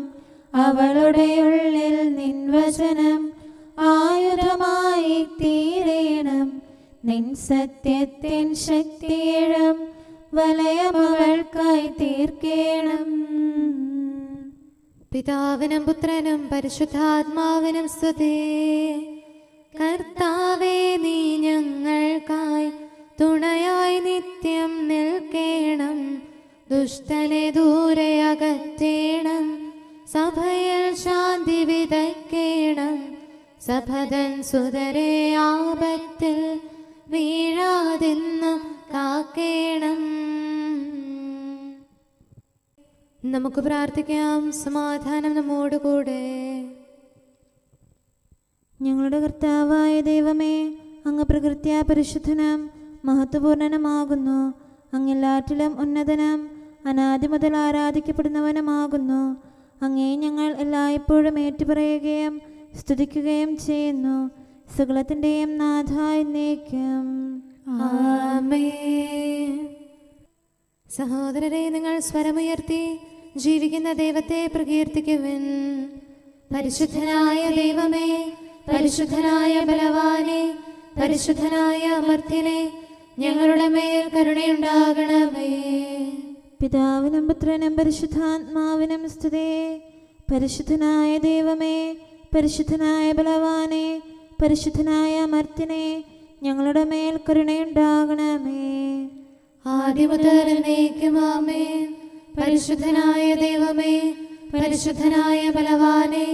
അവളുടെ ഉള്ളിൽ നിൻ വചനം ആയുധമായി തീരേണം. നിൻ സത്യത്തിൻ ശക്തിയിലും വലയമവൾക്കായി തീർക്കേണം. പിതാവിനും പുത്രനും പരിശുദ്ധാത്മാവിനും സ്തുതി. കർത്താവേ, നീ ഞങ്ങൾക്കായി തുണയായി നിത്യം നിൽക്കേണം. ദുഷ്ടനെ ദൂരെ അകറ്റേണം, സഭയിൽ ശാന്തി വിതയ്ക്കേണം. സഭതൻ സുതരെ ആപത്തിൽ വീഴാതെന്നും കാക്കേണം. നമുക്ക് പ്രാർത്ഥിക്കാം. സമാധാനം നമ്മോടുകൂടെ. ഞങ്ങളുടെ കർത്താവായ ദൈവമേ, അങ്ങ് പ്രകൃത്യാ പരിശുദ്ധനും മഹത്വപൂർണനുമാകുന്നു. അങ്ങെല്ലാറ്റിലും ഉന്നതനും അനാദി മുതൽ ആരാധിക്കപ്പെടുന്നവനുമാകുന്നു. അങ്ങേ ഞങ്ങൾ എല്ലായ്പ്പോഴും ഏറ്റുപറയുകയും സ്തുതിക്കുകയും ചെയ്യുന്നു. സകലത്തിൻ്റെയും നാഥ എന്നേക്കും ആമേൻ. സഹോദരരെ, നിങ്ങൾ സ്വരമുയർത്തി ജീവിക്കുന്ന ദൈവത്തെ പ്രകീർത്തിക്കുവിൻ. പരിശുദ്ധനായ ദൈവമേ, പരിശുദ്ധനായ ബലവാനെ, പരിശുദ്ധനായ അമർത്യനെ, ഞങ്ങളുടെ മേൽ കരുണയുണ്ടാകണമേ. പിതാവിനും പുത്രനും പരിശുദ്ധാത്മാവിനും സ്തുതി. പരിശുദ്ധനായ ദൈവമേ, പരിശുദ്ധനായ ബലവാനെ, പരിശുദ്ധനായ അമർത്യനെ, ഞങ്ങളുടെ മേൽ കരുണയുണ്ടാകണമേ. ആദ്യം മുതൽ എന്നേക്കും ആമേൻ. പരിശുദ്ധനായ ദൈവമേ, പരിശുദ്ധനായ ബലവാനെ,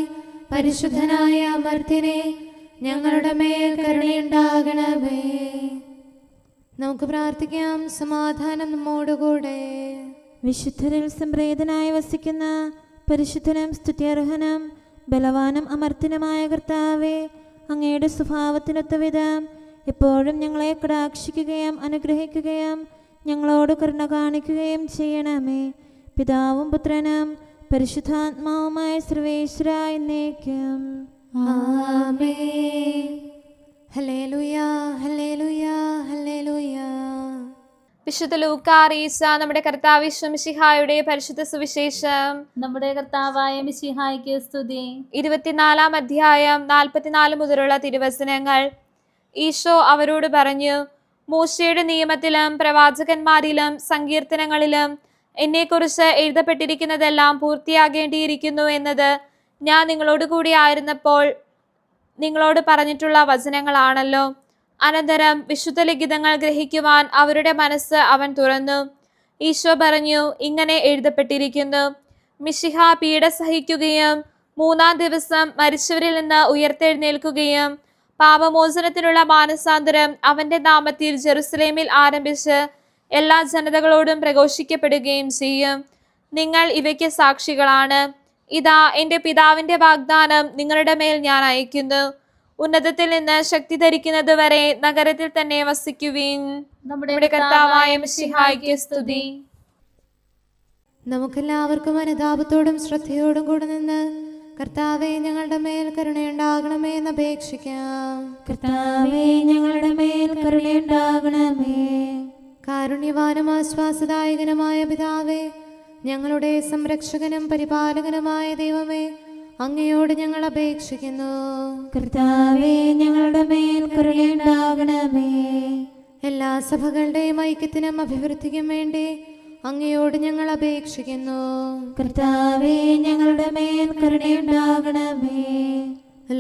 പരിശുദ്ധനായ അമർത്യനെ, ഞങ്ങളുടെ മേൽ കരുണയുണ്ടാകണമേ. നമുക്ക് പ്രാർത്ഥിക്കാം. സമാധാനം നമ്മോടുകൂടെ. വിശുദ്ധരിൽ സംപ്രീതനായി വസിക്കുന്ന പരിശുദ്ധനും സ്തുത്യർഹനും ബലവാനും അമർത്തിനുമായ കർത്താവേ, അങ്ങയുടെ സ്വഭാവത്തിനൊത്ത വിധം എപ്പോഴും ഞങ്ങളെ കടാക്ഷിക്കുകയും അനുഗ്രഹിക്കുകയും ഞങ്ങളോട് കരുണ കാണിക്കുകയും ചെയ്യണമേ. പിതാവും പുത്രനും പരിശുദ്ധാത്മാവുമായ സർവേശ്വര എന്നേക്കും. ആമേൻ. ഹല്ലേലൂയ, ഹല്ലേലൂയ, ഹല്ലേലൂയ. വിശുദ്ധ ലൂക്കാ അറിയിച്ച നമ്മുടെ കർത്താവ് മിശിഹായുടെ പരിശുദ്ധ സുവിശേഷം. നമ്മുടെ കർത്താവായ മിശിഹായ്ക്ക് സ്തുതി. 24-ാം അധ്യായം 44 മുതലുള്ള തിരുവചനങ്ങൾ. ഈശോ അവരോട് പറഞ്ഞു, മൂശയുടെ നിയമത്തിലും പ്രവാചകന്മാരിലും സങ്കീർത്തനങ്ങളിലും എന്നെക്കുറിച്ച് എഴുതപ്പെട്ടിരിക്കുന്നതെല്ലാം പൂർത്തിയാകേണ്ടിയിരിക്കുന്നു എന്നത് ഞാൻ നിങ്ങളോട് കൂടി ആയിരുന്നപ്പോൾ നിങ്ങളോട് പറഞ്ഞിട്ടുള്ള വചനങ്ങളാണല്ലോ. അനന്തരം വിശുദ്ധ ലിഖിതങ്ങൾ ഗ്രഹിക്കുവാൻ അവരുടെ മനസ്സ് അവൻ തുറന്നു. ഈശോ പറഞ്ഞു, ഇങ്ങനെ എഴുതപ്പെട്ടിരിക്കുന്നു, മിശിഹ പീഡ സഹിക്കുകയും 3-ാം ദിവസം മരിച്ചവരിൽ നിന്ന് ഉയർത്തെഴുന്നേൽക്കുകയും പാപമോചനത്തിനുള്ള മാനസാന്തരം അവന്റെ നാമത്തിൽ ജെറുസലേമിൽ ആരംഭിച്ച് എല്ലാ ജനതകളോടും പ്രഘോഷിക്കപ്പെടുകയും ചെയ്യും. നിങ്ങൾ ഇവയ്ക്ക് സാക്ഷികളാണ്. ഇതാ, എൻ്റെ പിതാവിന്റെ വാഗ്ദാനം നിങ്ങളുടെ മേൽ ഞാൻ അയക്കുന്നു. ഉന്നതത്തിൽ നിന്ന് ശക്തി ധരിക്കുന്നത് വരെ നഗരത്തിൽ തന്നെ വസിക്കുവിൻ. നമ്മുടെ കർത്താവായ മിശിഹായ്ക്ക് സ്തുതി. നമുക്കെല്ലാവർക്കും അനുതാപത്തോടും ശ്രദ്ധയോടും കൂടെ നിന്ന് കർത്താവേ, ഞങ്ങളുടെ മേൽ കരുണയുണ്ടാകണമേ എന്ന് അപേക്ഷിക്കാം. കർത്താവേ, ഞങ്ങളുടെ മേൽ കരുണയുണ്ടാകണമേ. കാരുണ്യവാനും ആശ്വാസദായകനുമായ പിതാവേ, ഞങ്ങളുടെ സംരക്ഷകനും പരിപാലകനുമായ ദൈവമേ, അങ്ങയോട് ഞങ്ങൾ അപേക്ഷിക്കുന്നു. കർത്താവേ, ഞങ്ങളുടെ മേൽ കരുണയുണ്ടാകണമേ. എല്ലാ സഭകളുടെയും ഐക്യത്തിനും അഭിവൃദ്ധിക്കും വേണ്ടി അങ്ങയോട് ഞങ്ങൾ അപേക്ഷിക്കുന്നു. കർത്താവേ, ഞങ്ങളുടെ മേൽ കരുണയുണ്ടാകണമേ.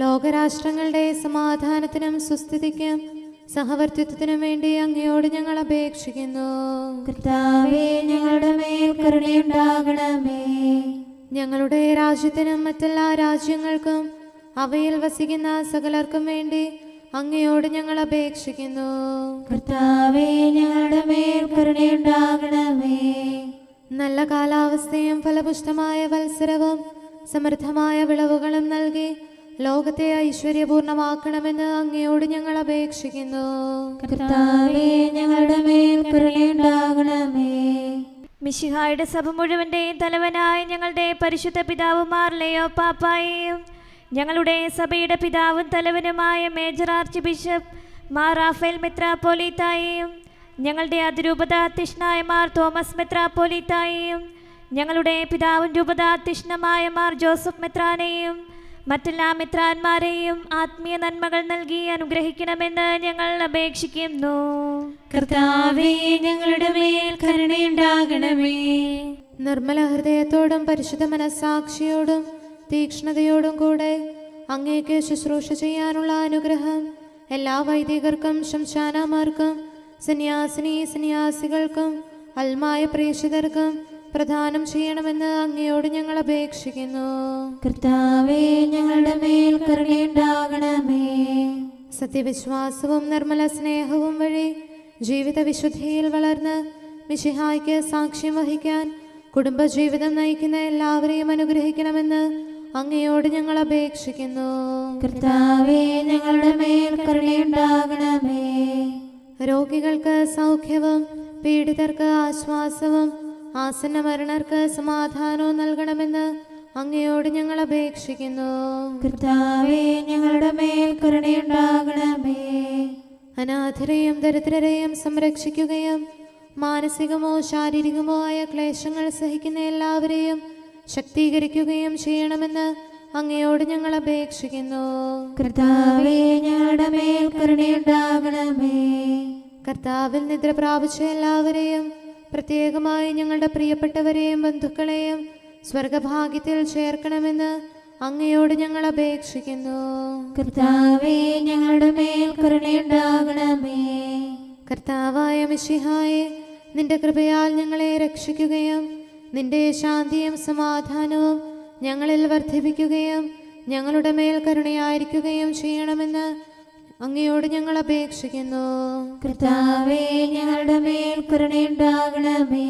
ലോകരാഷ്ട്രങ്ങളുടെ സമാധാനത്തിനും സുസ്ഥിതിക്കും സഹവർത്തിത്വത്തിനും വേണ്ടി അങ്ങയോട് ഞങ്ങൾ അപേക്ഷിക്കുന്നു. കർത്താവേ, ഞങ്ങളുടെ മേൽ കരുണയുണ്ടാകണമേ. ഞങ്ങളുടെ രാജ്യത്തിനും മറ്റെല്ലാ രാജ്യങ്ങൾക്കും അവയിൽ വസിക്കുന്ന സകലർക്കും വേണ്ടി അങ്ങയോട് ഞങ്ങൾ അപേക്ഷിക്കുന്നു. കർത്താവേ, ഞങ്ങളുടെ മേൽ കരുണയുണ്ടാകണമേ. നല്ല കാലാവസ്ഥയും ഫലപുഷ്ടമായ വത്സരവും സമൃദ്ധമായ വിളവുകളും നൽകി ലോകത്തെ ഐശ്വര്യപൂർണമാക്കണമെന്ന് അങ്ങയോട് ഞങ്ങൾ അപേക്ഷിക്കുന്നു. കർത്താവേ, ഞങ്ങളുടെ മേൽ കരുണയുണ്ടാകണമേ. മിശിഹായുടെ സഭ മുഴുവന്റെയും തലവനായ ഞങ്ങളുടെ പരിശുദ്ധ പിതാവുമാർ ലെയോ പാപ്പായെയും ഞങ്ങളുടെ സഭയുടെ പിതാവും തലവനുമായ major archbishop Mar Raphael മെത്രാപ്പോലീത്തായെയും ഞങ്ങളുടെ അതിരൂപതാധ്യക്ഷനായ മാർ തോമസ് മെത്രാപ്പോലീത്തായെയും ഞങ്ങളുടെ പിതാവും രൂപതാധ്യക്ഷനുമായ മാർ ജോസഫ് മെത്രാനെയും മറ്റെല്ലാ മെത്രാന്മാരെയും ആത്മീയ നന്മകൾ നൽകി അനുഗ്രഹിക്കണമെന്ന് ഞങ്ങൾ അപേക്ഷിക്കുന്നു. കർത്താവേ, ഞങ്ങളുടെ മേൽ കരുണയുണ്ടാകണമേ. നിർമ്മല ഹൃദയത്തോടും പരിശുദ്ധ മനസ്സാക്ഷിയോടും തീക്ഷ്ണതയോടും കൂടെ അങ്ങേക്ക് ശുശ്രൂഷ ചെയ്യാനുള്ള അനുഗ്രഹം എല്ലാ വൈദികർക്കും ശംശാനമാർക്കും സന്യാസികൾക്കും അൽമായ പ്രേക്ഷിതർക്കും പ്രദാനം ചെയ്യണമെന്ന് അങ്ങയോട് ഞങ്ങൾ അപേക്ഷിക്കുന്നു. കർത്താവേ, ഞങ്ങളുടെ മേൽ കരുണയുണ്ടാകണമേ. സത്യവിശ്വാസവും നിർമ്മല സ്നേഹവും വഴി ജീവിത വിശുദ്ധിയിൽ വളർന്ന് മിശിഹായ്ക്ക് സാക്ഷ്യം വഹിക്കാൻ കുടുംബജീവിതം നയിക്കുന്ന എല്ലാവരെയും അനുഗ്രഹിക്കണമെന്ന് അങ്ങയോട് ഞങ്ങൾ അപേക്ഷിക്കുന്നു. കർത്താവേ, ഞങ്ങളുടെ മേൽ കരുണയുണ്ടാകണമേ. രോഗികൾക്ക് സൗഖ്യവും പീഡിതർക്ക് ആശ്വാസവും ആസന്നമരണർക്ക് സമാധാനവും നൽകണമെന്ന് അങ്ങയോട് ഞങ്ങൾ അപേക്ഷിക്കുന്നു. കർത്താവേ, ഞങ്ങളുടെ മേൽ കരുണയുണ്ടാകണമേ. അനാഥരെയും ദരിദ്രരെയും സംരക്ഷിക്കുകയും മാനസികമോ ശാരീരികമോ ആയ ക്ലേശങ്ങൾ സഹിക്കുന്ന എല്ലാവരെയും ശക്തീകരിക്കുകയും ചെയ്യണമെന്ന് അങ്ങയോട് ഞങ്ങൾ അപേക്ഷിക്കുന്നു. കർത്താവേ, ഞങ്ങളുടെ മേൽ കരുണയുണ്ടാകണമേ. കർത്താവിൽ നിദ്ര പ്രാപിച്ച എല്ലാവരെയും പ്രത്യേകമായി ഞങ്ങളുടെ പ്രിയപ്പെട്ടവരെയും ബന്ധുക്കളെയും സ്വർഗഭാഗ്യത്തിൽ ചേർക്കണമെന്ന് അങ്ങയോട് ഞങ്ങൾ അപേക്ഷിക്കുന്നു. കർത്താവേ, ഞങ്ങളുടെ മേൽ കരുണയുണ്ടാകണമേ. കർത്താവായ മിശിഹായെ, നിന്റെ കൃപയാൽ ഞങ്ങളെ രക്ഷിക്കുകയും നിന്റെ ശാന്തിയും സമാധാനവും ഞങ്ങളിൽ വർദ്ധിപ്പിക്കുകയും ഞങ്ങളുടെ മേൽ കരുണയായിരിക്കുകയും ചെയ്യണമെന്ന് അങ്ങയോട് ഞങ്ങൾ അപേക്ഷിക്കുന്നു. കർത്താവേ, ഞങ്ങളുടെ മേൽ കരുണയുണ്ടാകണമേ.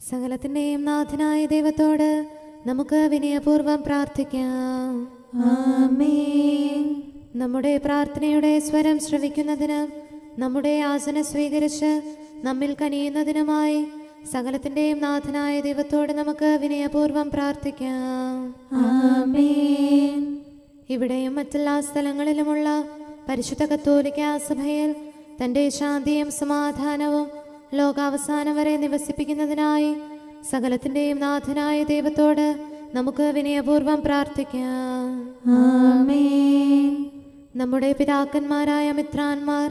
സകലത്തിന്റെയും നാഥനായ ദൈവത്തോട് നമുക്ക് വിനയപൂർവ്വം പ്രാർത്ഥിക്കാം. ആമേൻ. നമ്മുടെ പ്രാർത്ഥനയുടെ സ്വരം ശ്രവിക്കുന്നതിന്, നമ്മുടെ യാചന സ്വീകരിച്ച് നമ്മിൽ കനിയുന്നതിനുമായി സകലത്തിന്റെയും നാഥനായ ദൈവത്തോട് നമുക്ക് വിനയപൂർവ്വം പ്രാർത്ഥിക്കാം. ആമേൻ. ഇവിടെയും മറ്റെല്ലാ സ്ഥലങ്ങളിലുമുള്ള പരിശുദ്ധ കത്തോലിക്കാ സഭയിൽ തൻ്റെ ശാന്തിയും സമാധാനവും ലോകാവസാനം വരെ നിവസിപ്പിക്കുന്നതിനായി സകലത്തിന്റെയും നാഥനായ ദൈവത്തോട് നമുക്ക് വിനയപൂർവ്വം പ്രാർത്ഥിക്കാം. ആമേൻ. നമ്മുടെ പിതാക്കന്മാരായ മിത്രാന്മാർ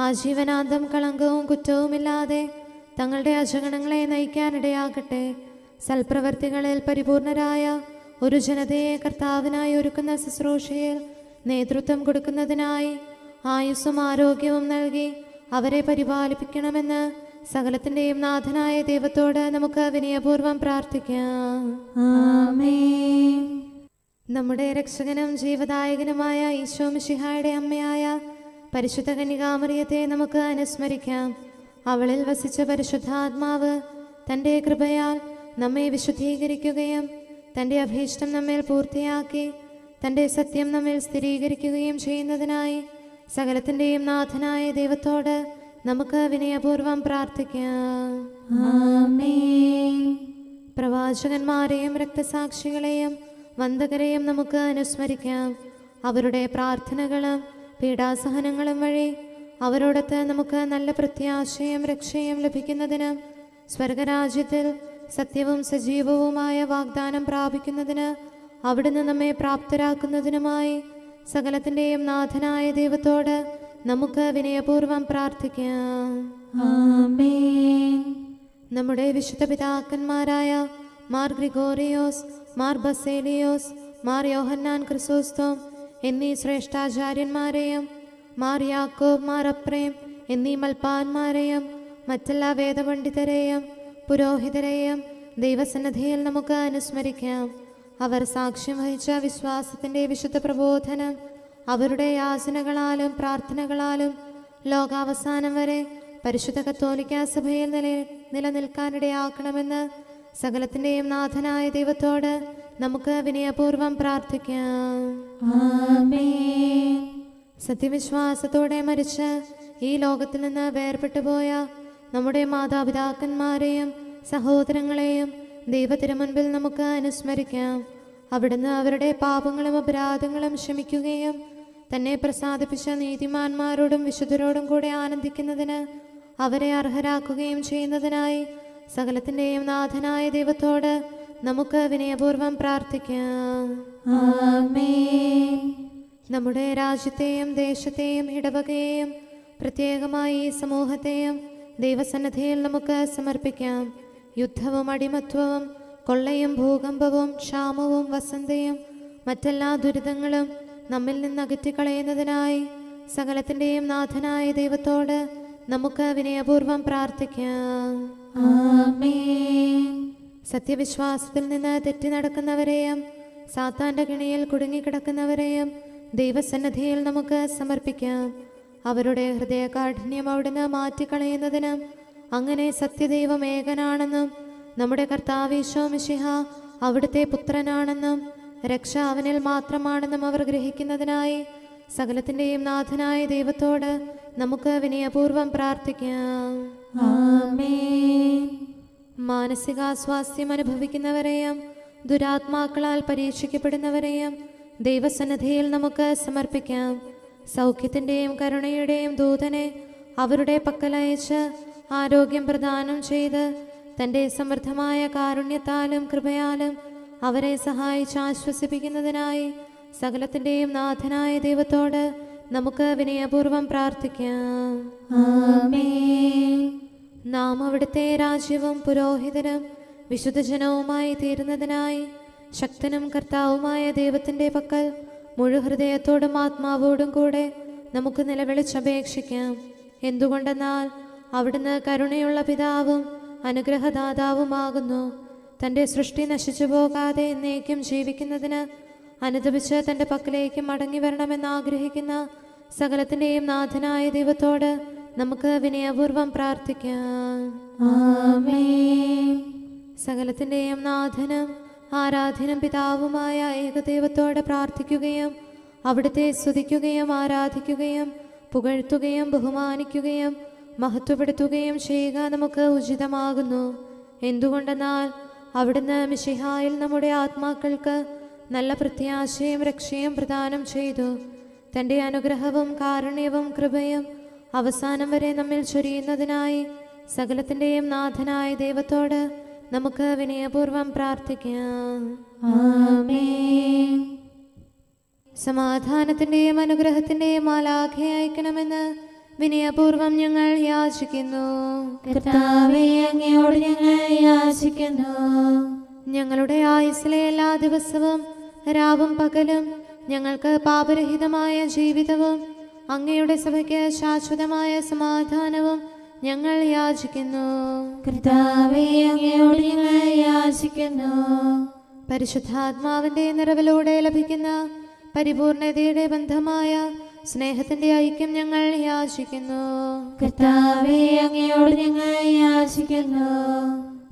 ആജീവനാന്തം കളങ്കവും കുറ്റവുമില്ലാതെ തങ്ങളുടെ അജഗണങ്ങളെ നയിക്കാനിടയാകട്ടെ. സൽപ്രവർത്തികളിൽ പരിപൂർണരായ ഒരു ജനതയെ കർത്താവിനായി ഒരുക്കുന്ന ശുശ്രൂഷയിൽ നേതൃത്വം കൊടുക്കുന്നതിനായി ആയുസ്സും ആരോഗ്യവും നൽകി അവരെ പരിപാലിപ്പിക്കണമെന്ന് സകലത്തിന്റെയും നാഥനായ ദൈവത്തോട് നമുക്ക് വിനയപൂർവ്വം പ്രാർത്ഥിക്കാം. ആമേൻ. നമ്മുടെ രക്ഷകനും ജീവദായകനുമായ ഈശോ മിശിഹായുടെ അമ്മയായ പരിശുദ്ധ കന്യകാമറിയത്തെ നമുക്ക് അനുസ്മരിക്കാം. അവളിൽ വസിച്ച പരിശുദ്ധാത്മാവ് തൻ്റെ കൃപയാൽ നമ്മെ വിശുദ്ധീകരിക്കുകയും തൻ്റെ അഭീഷ്ടം നമ്മിൽ പൂർത്തിയാക്കി തൻ്റെ സത്യം നമ്മിൽ സ്ഥിരീകരിക്കുകയും ചെയ്യുന്നതിനായി സകലത്തിൻ്റെയും നാഥനായ ദൈവത്തോട് നമുക്ക് വിനയപൂർവ്വം പ്രാർത്ഥിക്കാം. ആമേൻ. പ്രവാചകന്മാരെയും രക്തസാക്ഷികളെയും വന്ദകരെയും നമുക്ക് അനുസ്മരിക്കാം. അവരുടെ പ്രാർത്ഥനകളും പീഡാസഹനങ്ങളും വഴി അവരോടൊത്ത് നമുക്ക് നല്ല പ്രത്യാശയും രക്ഷയും ലഭിക്കുന്നതിന് സ്വർഗരാജ്യത്തിൽ സത്യവും സജീവവുമായ വാഗ്ദാനം പ്രാപിക്കുന്നതിന് അവിടുന്ന് നമ്മെ പ്രാപ്തരാക്കുന്നതിനുമായി സകലത്തിൻ്റെയും നാഥനായ ദൈവത്തോട് നമുക്ക് വിനയപൂർവ്വം പ്രാർത്ഥിക്കാം. ആമേൻ. നമ്മുടെ വിശുദ്ധ പിതാക്കന്മാരായ മാർ ഗ്രിഗോറിയോസ്, മാർ ബസേലിയോസ്, മാർ യോഹന്നാൻ ക്രിസോസ്തോം എന്നീ ശ്രേഷ്ഠാചാര്യന്മാരെയും മാർ യാക്കോബ്, മാർ അപ്രേം എന്നീ മൽപ്പാന്മാരെയും മറ്റെല്ലാ വേദപണ്ഡിതരെയും പുരോഹിതരെയും ദൈവസന്നിധിയിൽ നമുക്ക് അനുസ്മരിക്കാം. അവർ സാക്ഷ്യം വഹിച്ച വിശ്വാസത്തിൻ്റെ വിശുദ്ധ പ്രബോധനം അവരുടെ യാചനകളാലും പ്രാർത്ഥനകളാലും ലോകാവസാനം വരെ പരിശുദ്ധ കത്തോലിക്കാ സഭയിൽ നിലനിൽക്കാനിടയാക്കണമെന്ന് സകലത്തിൻ്റെയും നാഥനായ ദൈവത്തോട് നമുക്ക് വിനയപൂർവ്വം പ്രാർത്ഥിക്കാം. ആമേൻ. സത്യവിശ്വാസത്തോടെ മരിച്ച് ഈ ലോകത്തിൽ നിന്ന് വേർപെട്ടുപോയ നമ്മുടെ മാതാപിതാക്കന്മാരെയും സഹോദരങ്ങളെയും ദൈവത്തിരുമുൻപിൽ നമുക്ക് അനുസ്മരിക്കാം. അവിടുന്ന് അവരുടെ പാപങ്ങളും അപരാധങ്ങളും ക്ഷമിക്കുകയും തന്നെ പ്രസാദിപ്പിച്ച നീതിമാന്മാരോടും വിശുദ്ധരോടും കൂടെ ആനന്ദിക്കുന്നതിന് അവരെ അർഹരാക്കുകയും ചെയ്യുന്നതിനായി സകലത്തിൻ്റെയും നാഥനായ ദൈവത്തോട് നമുക്ക് വിനയപൂർവ്വം പ്രാർത്ഥിക്കാം. ആമേൻ. നമ്മുടെ രാജ്യത്തെയും ദേശത്തെയും ഇടവകയെയും പ്രത്യേകമായി ഈ സമൂഹത്തെയും ദൈവസന്നിധിയിൽ നമുക്ക് സമർപ്പിക്കാം. യുദ്ധവും അടിമത്വവും കൊള്ളയും ഭൂകമ്പവും ക്ഷാമവും വസന്തയും മറ്റെല്ലാ ദുരിതങ്ങളും നമ്മിൽ നിന്ന് അകറ്റിക്കളയുന്നതിനായി സകലത്തിൻ്റെയും നാഥനായ ദൈവത്തോട് നമുക്ക് വിനയപൂർവ്വം പ്രാർത്ഥിക്കാം. ആമേൻ. സത്യവിശ്വാസത്തിൽ നിന്ന് തെറ്റി നടക്കുന്നവരെയും സാത്താന്റെ കിണിയിൽ കുടുങ്ങിക്കിടക്കുന്നവരെയും ദൈവസന്നിധിയിൽ നമുക്ക് സമർപ്പിക്കാം. അവരുടെ ഹൃദയകാഠിന്യം അവിടുന്ന് മാറ്റിക്കളയുന്നതിനും അങ്ങനെ സത്യദൈവം ഏകനാണെന്നും നമ്മുടെ കർത്താവ് ഈശോ മിശിഹ അവിടുത്തെ പുത്രനാണെന്നും രക്ഷ അവനിൽ മാത്രമാണെന്നും അവർ ഗ്രഹിക്കുന്നതിനായി സകലത്തിൻ്റെയും നാഥനായ ദൈവത്തോട് നമുക്ക് വിനയപൂർവ്വം പ്രാർത്ഥിക്കാം. ആമേൻ. മാനസികാസ്വാസ്ഥ്യം അനുഭവിക്കുന്നവരെയും ദുരാത്മാക്കളാൽ പരീക്ഷിക്കപ്പെടുന്നവരെയും ദൈവസന്നിധിയിൽ നമുക്ക് സമർപ്പിക്കാം. സൗഖ്യത്തിൻ്റെയും കരുണയുടെയും ദൂതനെ അവരുടെ പക്കലയച്ച് ആരോഗ്യം പ്രദാനം ചെയ്ത് തൻ്റെ സമൃദ്ധമായ കാരുണ്യത്താലും കൃപയാലും അവരെ സഹായിച്ച് ആശ്വസിപ്പിക്കുന്നതിനായി സകലത്തിൻ്റെയും നാഥനായ ദൈവത്തോട് നമുക്ക് വിനയപൂർവ്വം പ്രാർത്ഥിക്കാം. ആമേൻ. നാം അവിടുത്തെ രാജ്യവും പുരോഹിതനും വിശുദ്ധജനവുമായി തീരുന്നതിനായി ശക്തനും കർത്താവുമായ ദൈവത്തിൻ്റെ പക്കൽ മുഴുഹൃദയത്തോടും ആത്മാവോടും കൂടെ നമുക്ക് നിലവിളിച്ചപേക്ഷിക്കാം. എന്തുകൊണ്ടെന്നാൽ അവിടുന്ന് കരുണയുള്ള പിതാവും അനുഗ്രഹദാതാവുമാകുന്നു. തൻ്റെ സൃഷ്ടി നശിച്ചു പോകാതെ എന്നേക്കും ജീവിക്കുന്നതിന് അനുദപിച്ച് തൻ്റെ പക്കലേക്ക് മടങ്ങി വരണമെന്ന് ആഗ്രഹിക്കുന്ന സകലത്തിൻ്റെയും നാഥനായ ദൈവത്തോട് നമുക്ക് വിനയപൂർവം പ്രാർത്ഥിക്കാം. ആമേൻ. സകലത്തിൻ്റെയും നാഥനും ആരാധ്യനും പിതാവുമായ ഏകദൈവത്തോട് പ്രാർത്ഥിക്കുകയും അവിടുത്തെ സ്തുതിക്കുകയും ആരാധിക്കുകയും പുകഴ്ത്തുകയും ബഹുമാനിക്കുകയും മഹത്വപ്പെടുത്തുകയും ചെയ്യുക നമുക്ക് ഉചിതമാകുന്നു. എന്തുകൊണ്ടെന്നാൽ അവിടുന്ന് മിശിഹായിൽ നമ്മുടെ ആത്മാക്കൾക്ക് നല്ല പ്രത്യാശയും രക്ഷയും പ്രദാനം ചെയ്തു. തൻ്റെ അനുഗ്രഹവും കാരുണ്യവും കൃപയും അവസാനം വരെ നമ്മിൽ ചൊരിയുന്നതിനായി സകലത്തിൻ്റെയും നാഥനായ ദൈവത്തോട് നമുക്ക് വിനയപൂർവം പ്രാർത്ഥിക്കാം. ആമേൻ. സമാധാനത്തിൻ്റെയും അനുഗ്രഹത്തിൻ്റെയും മാലാഖയെ അയക്കണമെന്ന് വിനയപൂർവം ഞങ്ങൾ യാചിക്കുന്നു. കർത്താവേ, അങ്ങയോട് ഞങ്ങൾ യാചിക്കുന്നു. ഞങ്ങളുടെ ആയുസ്സിലെ എല്ലാ ദിവസവും രാവും പകലും ഞങ്ങൾക്ക് പാപരഹിതമായ ജീവിതവും അങ്ങയുടെ സഭയ്ക്ക് ശാശ്വതമായ സമാധാനവും ഞങ്ങൾ യാചിക്കുന്നു. കർത്താവേ, അങ്ങയോട് ഞങ്ങൾ യാചിക്കുന്നു. പരിശുദ്ധാത്മാവിന്റെ നിറവിലൂടെ ലഭിക്കുന്ന പരിപൂർണതയുടെ ബന്ധമായ സ്നേഹത്തിന്റെ ഐക്യം ഞങ്ങൾ യാചിക്കുന്നു. കർത്താവേ, അങ്ങയോട് ഞങ്ങൾ യാചിക്കുന്നു.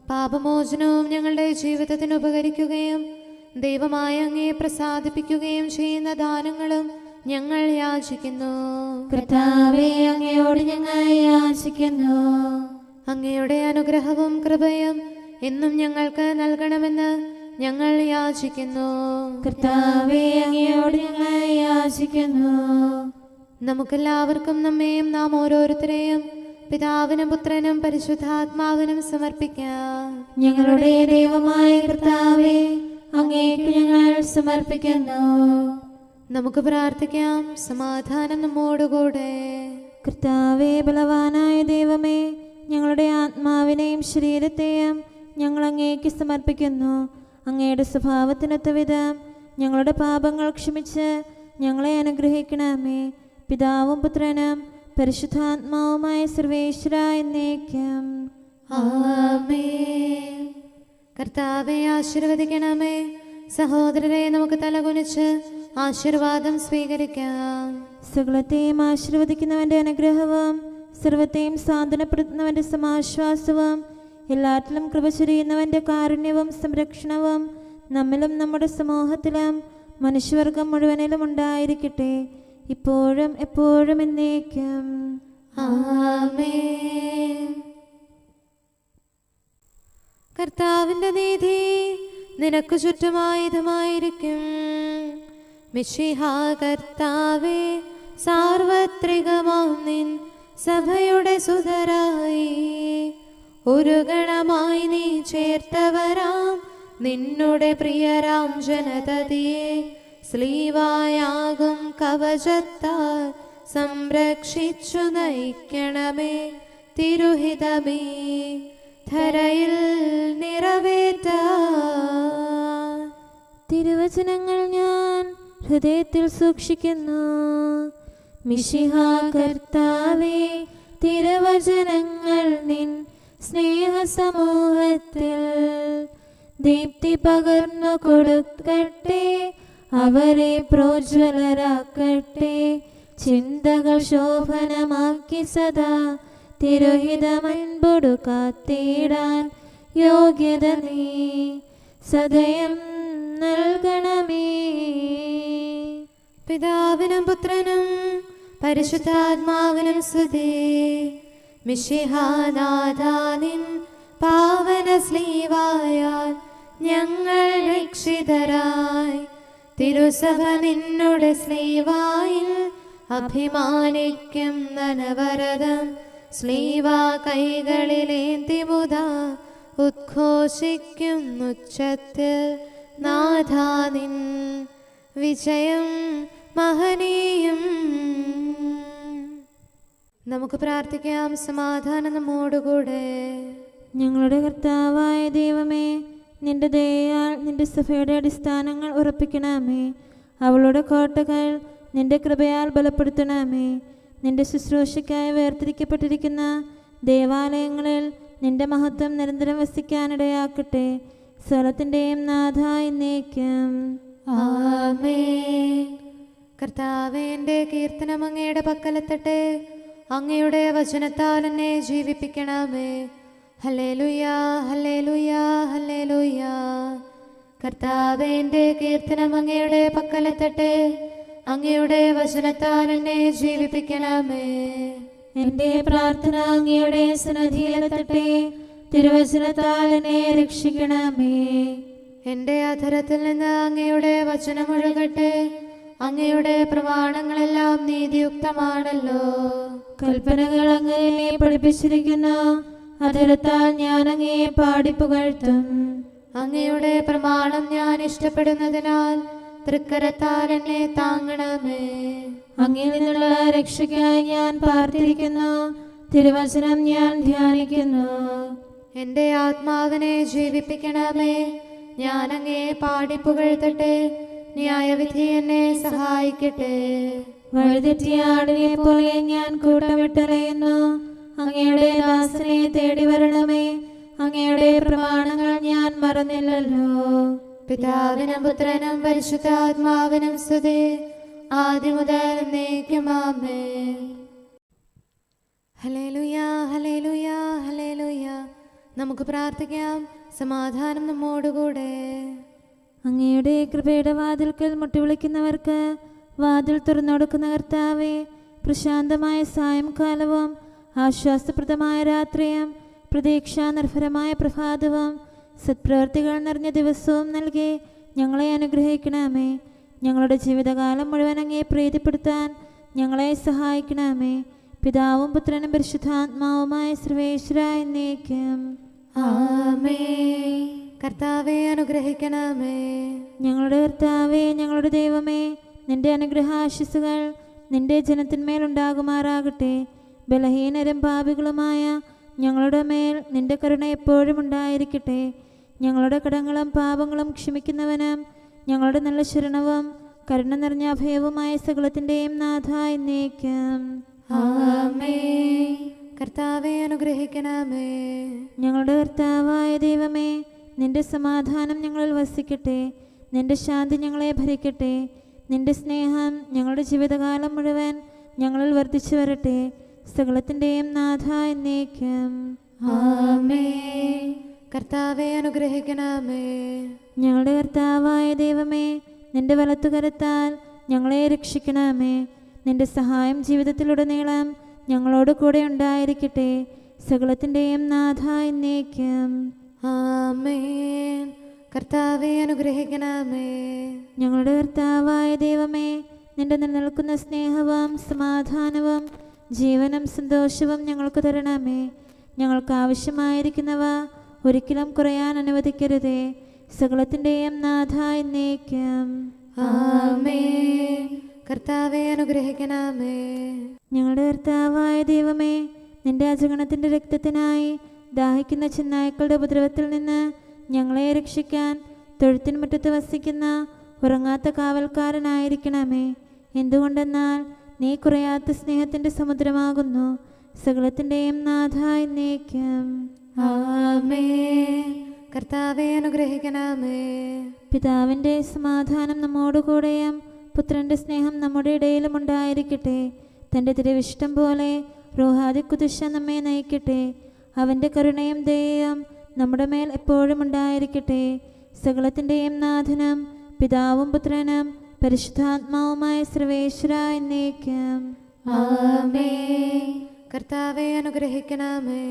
പാപമോചനവും ഞങ്ങളുടെ ജീവിതത്തിന് ഉപകരിക്കുകയും ദൈവമായ അങ്ങയെ പ്രസാദിപ്പിക്കുകയും ചെയ്യുന്ന ദാനങ്ങളും ഞങ്ങൾ യാചിക്കുന്നു. കർത്താവേ, അങ്ങയോട് ഞങ്ങൾ യാചിക്കുന്നു. അങ്ങയുടെ അനുഗ്രഹവും കൃപയും എന്നും ഞങ്ങൾക്ക് നൽകണമെന്ന് ഞങ്ങൾ യാചിക്കുന്നു. കർത്താവേ, അങ്ങയോട് ഞങ്ങൾ യാചിക്കുന്നു. നമുക്കെല്ലാവർക്കും നമ്മെയും നാം ഓരോരുത്തരെയും പിതാവിനും പുത്രനും പരിശുദ്ധാത്മാവിനും സമർപ്പിക്കാം. ഞങ്ങളുടെ ദൈവമായ കർത്താവേ, അങ്ങേക്ക് ഞങ്ങൾ സമർപ്പിക്കുന്നു. നമുക്ക് പ്രാർത്ഥിക്കാം. സമാധാനം നമ്മോടുകൂടെ. കർത്താവേ, ബലവാനായ ദൈവമേ, ഞങ്ങളുടെ ആത്മാവിനെയും ശരീരത്തെയും ഞങ്ങൾ അങ്ങേക്ക് സമർപ്പിക്കുന്നു. അങ്ങയുടെ സ്വഭാവത്തിനൊത്ത വിധം ഞങ്ങളുടെ പാപങ്ങൾ ക്ഷമിച്ച് ഞങ്ങളെ അനുഗ്രഹിക്കണമേ. പിതാവും പുത്രനും പരിശുദ്ധാത്മാവുമായ സർവേശ്വര എന്നേക്കും. ആമേൻ. കർത്താവെ ആശീർവദിക്കണമേ. സഹോദരരെ, നമുക്ക് തലകുനിച്ച് ആശീർവാദം സ്വീകരിക്കാം. സകലത്തെയും ആശീർവദിക്കുന്നവന്റെ അനുഗ്രഹവും സർവത്തെയും സാന്ത്വനപ്പെടുത്തുന്നവന്റെ സമാശ്വാസവും എല്ലാറ്റിലും കൃപ ചൊരിയുന്നവന്റെ കാരുണ്യവും സംരക്ഷണവും നമ്മിലും നമ്മുടെ സമൂഹത്തിലും മനുഷ്യവർഗം മുഴുവനിലും ഉണ്ടായിരിക്കട്ടെ, ഇപ്പോഴും എപ്പോഴും എന്നേക്കും. ആമേൻ. കർത്താവിന്റെ നീതി നിനക്ക് ചുറ്റുമായുധമായിരിക്കും. മിശിഹാ കർത്താവേ, സാർവത്രികമാം നിൻ സഭയുടെ സുതരായി ഒരു ഗണമായി നീ ചേർത്തവരാം നിന്നുടെ പ്രിയരാം ജനതതിയെ സ്ലീവായാകും കവചത്താൽ സംരക്ഷിച്ചു നയിക്കണമേ. തിരുഹിതമേ ധരയിൽ നിറവേറ്റാൻ തിരുവചനങ്ങൾ ഞാൻ ഹൃദയത്തിൽ സൂക്ഷിക്കുന്നു. മിശിഹാ കർത്താവേ, തിരുവചനങ്ങൾ നിൻ സ്നേഹ സമൂഹത്തിൽ ദീപ്തി പകർന്നു കൊടുക്കട്ടെ, അവരെ പ്രോജ്വലരാക്കട്ടെ. ചിന്തകൾ ശോഭനമാക്കി സദാ തിരുഹിതമൻപൊടു കാത്തിടാൻ യോഗ്യത നീ സദയം നൽകണമേ. പിതാവിനും പുത്രനും പരിശുദ്ധാത്മാവിനും സ്തുതി. മിശിഹാനാഥാനിൻ പാവന സ്ലീവായാൽ ഞങ്ങൾ രക്ഷിതരായി തിരുസഭ നിന്നുടെ സ്ലീവായിൽ അഭിമാനിക്കും നനവരതം. സ്ലീവാ കൈകളിലേന്തി മുതാ ഉദ്ഘോഷിക്കും ഉച്ചത്തിൽ നാഥാനിൻ വിജയം മഹനീയം. നമുക്ക് പ്രാർത്ഥിക്കാം. സമാധാനം നമ്മോടുകൂടെ. ഞങ്ങളുടെ കർത്താവായ ദൈവമേ, നിന്റെ ദയയാൽ നിന്റെ സഭയുടെ അടിസ്ഥാനങ്ങൾ ഉറപ്പിക്കണമേ. അവളുടെ കോട്ടകൾ നിന്റെ കൃപയാൽ ബലപ്പെടുത്തണമേ. നിന്റെ ശുശ്രൂഷയ്ക്കായി വേർതിരിക്കപ്പെട്ടിരിക്കുന്ന ദേവാലയങ്ങളിൽ നിന്റെ മഹത്വം നിരന്തരം വസിക്കാനിടയാക്കട്ടെ. സ്ഥലത്തിൻ്റെയും നാഥ എന്നേക്കും. ആമേൻ. കർത്താവേ, എൻ്റെ കീർത്തനം അങ്ങയുടെ പക്കലെത്തട്ടെ. അങ്ങയുടെ വചനത്താൽ എന്നെ ജീവിപ്പിക്കണമേ. ഹല്ലേലൂയാ, ഹല്ലേലൂയാ, ഹല്ലേലൂയാ. കർത്താവേ, എൻ്റെ കീർത്തനം അങ്ങയുടെ പക്കലെത്തട്ടെ. അങ്ങയുടെ വചനത്താൽ എന്നെ ജീവിപ്പിക്കണമേ. എന്റെ പ്രാർത്ഥന അങ്ങയുടെ സന്നിധിയിലെത്തട്ടെ. തിരുവചനത്താൽ എന്നെ രക്ഷിക്കണമേ. എൻ്റെ അധരത്തിൽ നിന്ന് അങ്ങയുടെ വചനമൊഴുകട്ടെ. അങ്ങയുടെ പ്രമാണങ്ങളെല്ലാം നീതിയുക്തമാണല്ലോ. കൽപ്പനകൾ അങ്ങനെ പഠിപ്പിച്ചിരിക്കുന്നു. അധരത്താൽ ഞാൻ അങ്ങയെ പാടിപ്പുകഴ്ത്തും. അങ്ങയുടെ പ്രമാണം ഞാൻ ഇഷ്ടപ്പെടുന്നതിനാൽ തൃക്കരത്താൽ എന്നെ താങ്ങണമേ. അങ്ങിൽ നിന്നുള്ള രക്ഷയ്ക്കായി ഞാൻ പാർത്തിരിക്കുന്നു. തിരുവചനം ഞാൻ ധ്യാനിക്കുന്നു. എൻ്റെ ആത്മാവിനെ ജീവിപ്പിക്കണമേ. ഞാൻ അങ്ങയെ പാടിപ്പുകഴ്ത്തട്ടെ. ന്യായവിധി എന്നെ സഹായിക്കട്ടെ. വഴിതെറ്റിയ ആടിനെ പോലെ ഞാൻ കൂട്ടമിട്ടറിയുന്നു. അങ്ങയുടെ ദാസനെ തേടി വരണമേ. അങ്ങയുടെ പ്രമാണങ്ങൾ ഞാൻ മറന്നില്ലല്ലോ. പിതാവിനും പുത്രനും പരിശുദ്ധാത്മാവിനും സ്തുതി, ആദ്യം മുതൽ എന്നേക്കും ആമേൻ. ഹല്ലേലൂയാ, ഹല്ലേലൂയാ, ഹല്ലേലൂയാ. നമുക്ക് പ്രാർത്ഥിക്കാം. സമാധാനം നമ്മോടുകൂടെ. അങ്ങയുടെ കൃപയുടെ വാതിൽക്കൽ മുട്ടിവിളിക്കുന്നവർക്ക് വാതിൽ തുറന്നുകൊടുക്കുന്ന കർത്താവേ, പ്രശാന്തമായ സായംകാലവും ആശ്വാസപ്രദമായ രാത്രിയും പ്രതീക്ഷാനിർഭരമായ പ്രഭാതവും സത്പ്രവൃത്തികൾ നിറഞ്ഞ ദിവസവും നൽകി ഞങ്ങളെ അനുഗ്രഹിക്കണമേ. ഞങ്ങളുടെ ജീവിതകാലം മുഴുവൻ അങ്ങയെ പ്രീതിപ്പെടുത്താൻ ഞങ്ങളെ സഹായിക്കണമേ. പിതാവും പുത്രനും പരിശുദ്ധാത്മാവുമായ സർവേശ്വരായ എന്നേക്കും ആമേൻ. കർത്താവെ അനുഗ്രഹിക്കണമേ. ഞങ്ങളുടെ കർത്താവേ, ഞങ്ങളുടെ ദൈവമേ, നിന്റെ അനുഗ്രഹാശിസുകൾ നിന്റെ ജനത്തിന്മേലുണ്ടാകുമാറാകട്ടെ. ബലഹീനരും പാപികളുമായ ഞങ്ങളുടെ മേൽ നിന്റെ കരുണ എപ്പോഴും ഉണ്ടായിരിക്കട്ടെ. ഞങ്ങളുടെ കടങ്ങളും പാപങ്ങളും ക്ഷമിക്കുന്നവനും ഞങ്ങളുടെ നല്ല ശരണവും കരുണ നിറഞ്ഞ അഭയവുമായ സകലത്തിൻ്റെയും നാഥ എന്നേക്കും ആമേൻ. കർത്താവെ അനുഗ്രഹിക്കണമേ. ഞങ്ങളുടെ കർത്താവായ ദൈവമേ, നിന്റെ സമാധാനം ഞങ്ങളിൽ വസിക്കട്ടെ. നിന്റെ ശാന്തി ഞങ്ങളെ ഭരിക്കട്ടെ. നിന്റെ സ്നേഹം ഞങ്ങളുടെ ജീവിതകാലം മുഴുവൻ ഞങ്ങളിൽ വർദ്ധിച്ചു വരട്ടെ. സകലത്തിൻ്റെയും നാഥ എന്നേക്കും ആമേൻ. കർത്താവെ അനുഗ്രഹിക്കണമേ. ഞങ്ങളുടെ കർത്താവായ ദൈവമേ, നിന്റെ വലത്തുകരത്താൽ ഞങ്ങളെ രക്ഷിക്കണമേ. നിന്റെ സഹായം ജീവിതത്തിലുടനീളം ഞങ്ങളോട് കൂടെ ഉണ്ടായിരിക്കട്ടെ. സകലത്തിൻ്റെയും നാഥ എന്നേക്കും ആമേൻ. കർത്താവെ അനുഗ്രഹിക്കണമേ. ഞങ്ങളുടെ കർത്താവായ ദൈവമേ, നിന്റെ നിലനിൽക്കുന്ന സ്നേഹവും സമാധാനവും ജീവനും സന്തോഷവും ഞങ്ങൾക്ക് തരണമേ. ഞങ്ങൾക്ക് ആവശ്യമായിരിക്കുന്നവ ഒരിക്കലും കുറയാൻ അനുവദിക്കരുതേ. സകലത്തിൻ്റെയും നാഥ എന്നേക്കും ആമേൻ. കർത്താവെ അനുഗ്രഹിക്കണമേ. ഞങ്ങളുടെ കർത്താവായ ദൈവമേ, നിന്റെ അജഗണത്തിൻ്റെ രക്തത്തിനായി ദാഹിക്കുന്ന ചെന്നായ്ക്കളുടെ ഉപദ്രവത്തിൽ നിന്ന് ഞങ്ങളെ രക്ഷിക്കാൻ തൊഴുത്തിൻ മുറ്റത്ത് വസിക്കുന്ന ഉറങ്ങാത്ത കാവൽക്കാരനായിരിക്കണമേ. എന്തുകൊണ്ടെന്നാൽ നീ കുറയാത്ത സ്നേഹത്തിൻ്റെ സമുദ്രമാകുന്നു. സകലത്തിൻ്റെയും നാഥ എന്നേക്കും ആമേൻ. കർത്താവെ അനുഗ്രഹിക്കണമേ. പിതാവിൻ്റെ സമാധാനം നമ്മോടുകൂടെയും പുത്രൻ്റെ സ്നേഹം നമ്മുടെ ഇടയിലും ഉണ്ടായിരിക്കട്ടെ. തൻ്റെ തിരുവിഷ്ടം പോലെ റൂഹാദിക്കുദിശ നമ്മെ നയിക്കട്ടെ. അവൻ്റെ കരുണയും ദയയും നമ്മുടെ മേൽ എപ്പോഴും ഉണ്ടായിരിക്കട്ടെ. സകലത്തിൻ്റെയും നാഥനും പിതാവും പുത്രനും പരിശുദ്ധാത്മാവുമായ സർവേശ്വര എന്നേക്കും ആമേൻ. കർത്താവെ അനുഗ്രഹിക്കണമേ.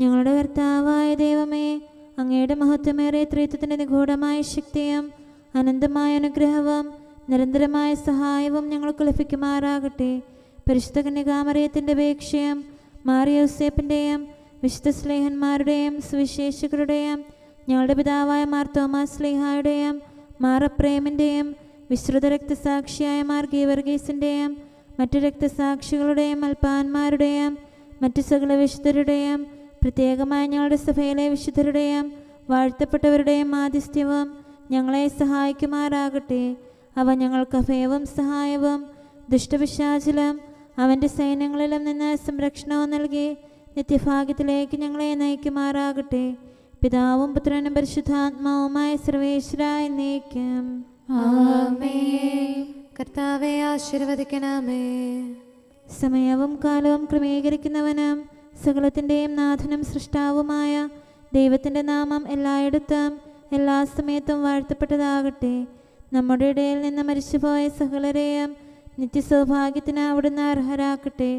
ഞങ്ങളുടെ കർത്താവായ ദൈവമേ, അങ്ങയുടെ മഹത്വമേറിയ ത്രിത്വത്തിൻ്റെ നിഗൂഢമായ ശക്തിയും അനന്തമായ അനുഗ്രഹവും നിരന്തരമായ സഹായവും ഞങ്ങൾക്ക് ലഭിക്കുമാറാകട്ടെ. പരിശുദ്ധ കന്യകാമറിയത്തിൻ്റെ അപേക്ഷയും മാറിയോസേപ്പിൻ്റെയും വിശുദ്ധ സ്ലേഹന്മാരുടെയും സുവിശേഷകരുടെയും ഞങ്ങളുടെ പിതാവായ മാർ തോമാസ് സ്ലീഹായുടെയും മാർ അപ്രേമിൻ്റെയും വിശ്രുത രക്തസാക്ഷിയായ മാർ ഗീവർഗീസിൻ്റെയും മറ്റു രക്തസാക്ഷികളുടെയും അൽപ്പാന്മാരുടെയും മറ്റു സകല വിശുദ്ധരുടെയും പ്രത്യേകമായ ഞങ്ങളുടെ സഭയിലെ വിശുദ്ധരുടെയും വാഴ്ത്തപ്പെട്ടവരുടെയും ആതിഥ്യവും ഞങ്ങളെ സഹായിക്കുമാറാകട്ടെ. അവ ഞങ്ങൾക്ക് അഭയവും സഹായവും ദുഷ്ടപിശാചിലും അവൻ്റെ സൈന്യങ്ങളിലും നിന്ന് സംരക്ഷണവും നൽകി നിത്യഭാഗ്യത്തിലേക്ക് ഞങ്ങളെ നയിക്കുമാറാകട്ടെ. പിതാവും പുത്രനും പരിശുദ്ധാത്മാവുമായ സർവേശ്വര എന്നേക്കും ആമേൻ. കർത്താവെ ആശീർവദിക്കണമേ. സമയവും കാലവും ക്രമീകരിക്കുന്നവനും സകലത്തിൻ്റെയും നാഥനും സൃഷ്ടാവുമായ ദൈവത്തിൻ്റെ നാമം എല്ലായിടത്തും എല്ലാ സമയത്തും വാഴ്ത്തപ്പെട്ടതാകട്ടെ. നമ്മുടെ ഇടയിൽ നിന്ന് മരിച്ചുപോയ സകലരെയും നിത്യസൗഭാഗ്യത്തിന് അവിടുന്ന് അർഹരാക്കട്ടെ.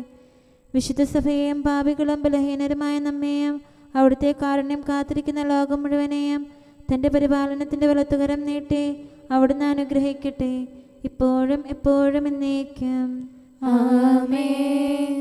വിശുദ്ധ സഭയെയും പാപികളും ബലഹീനരുമായ നമ്മെയും അവിടുത്തെ കാരുണ്യം കാത്തിരിക്കുന്ന ലോകം മുഴുവനെയും തൻ്റെ പരിപാലനത്തിൻ്റെ വലത്തുകരം നീട്ടി അവിടുന്ന് അനുഗ്രഹിക്കട്ടെ, ഇപ്പോഴും എപ്പോഴും എന്നേക്കും. ആമേൻ.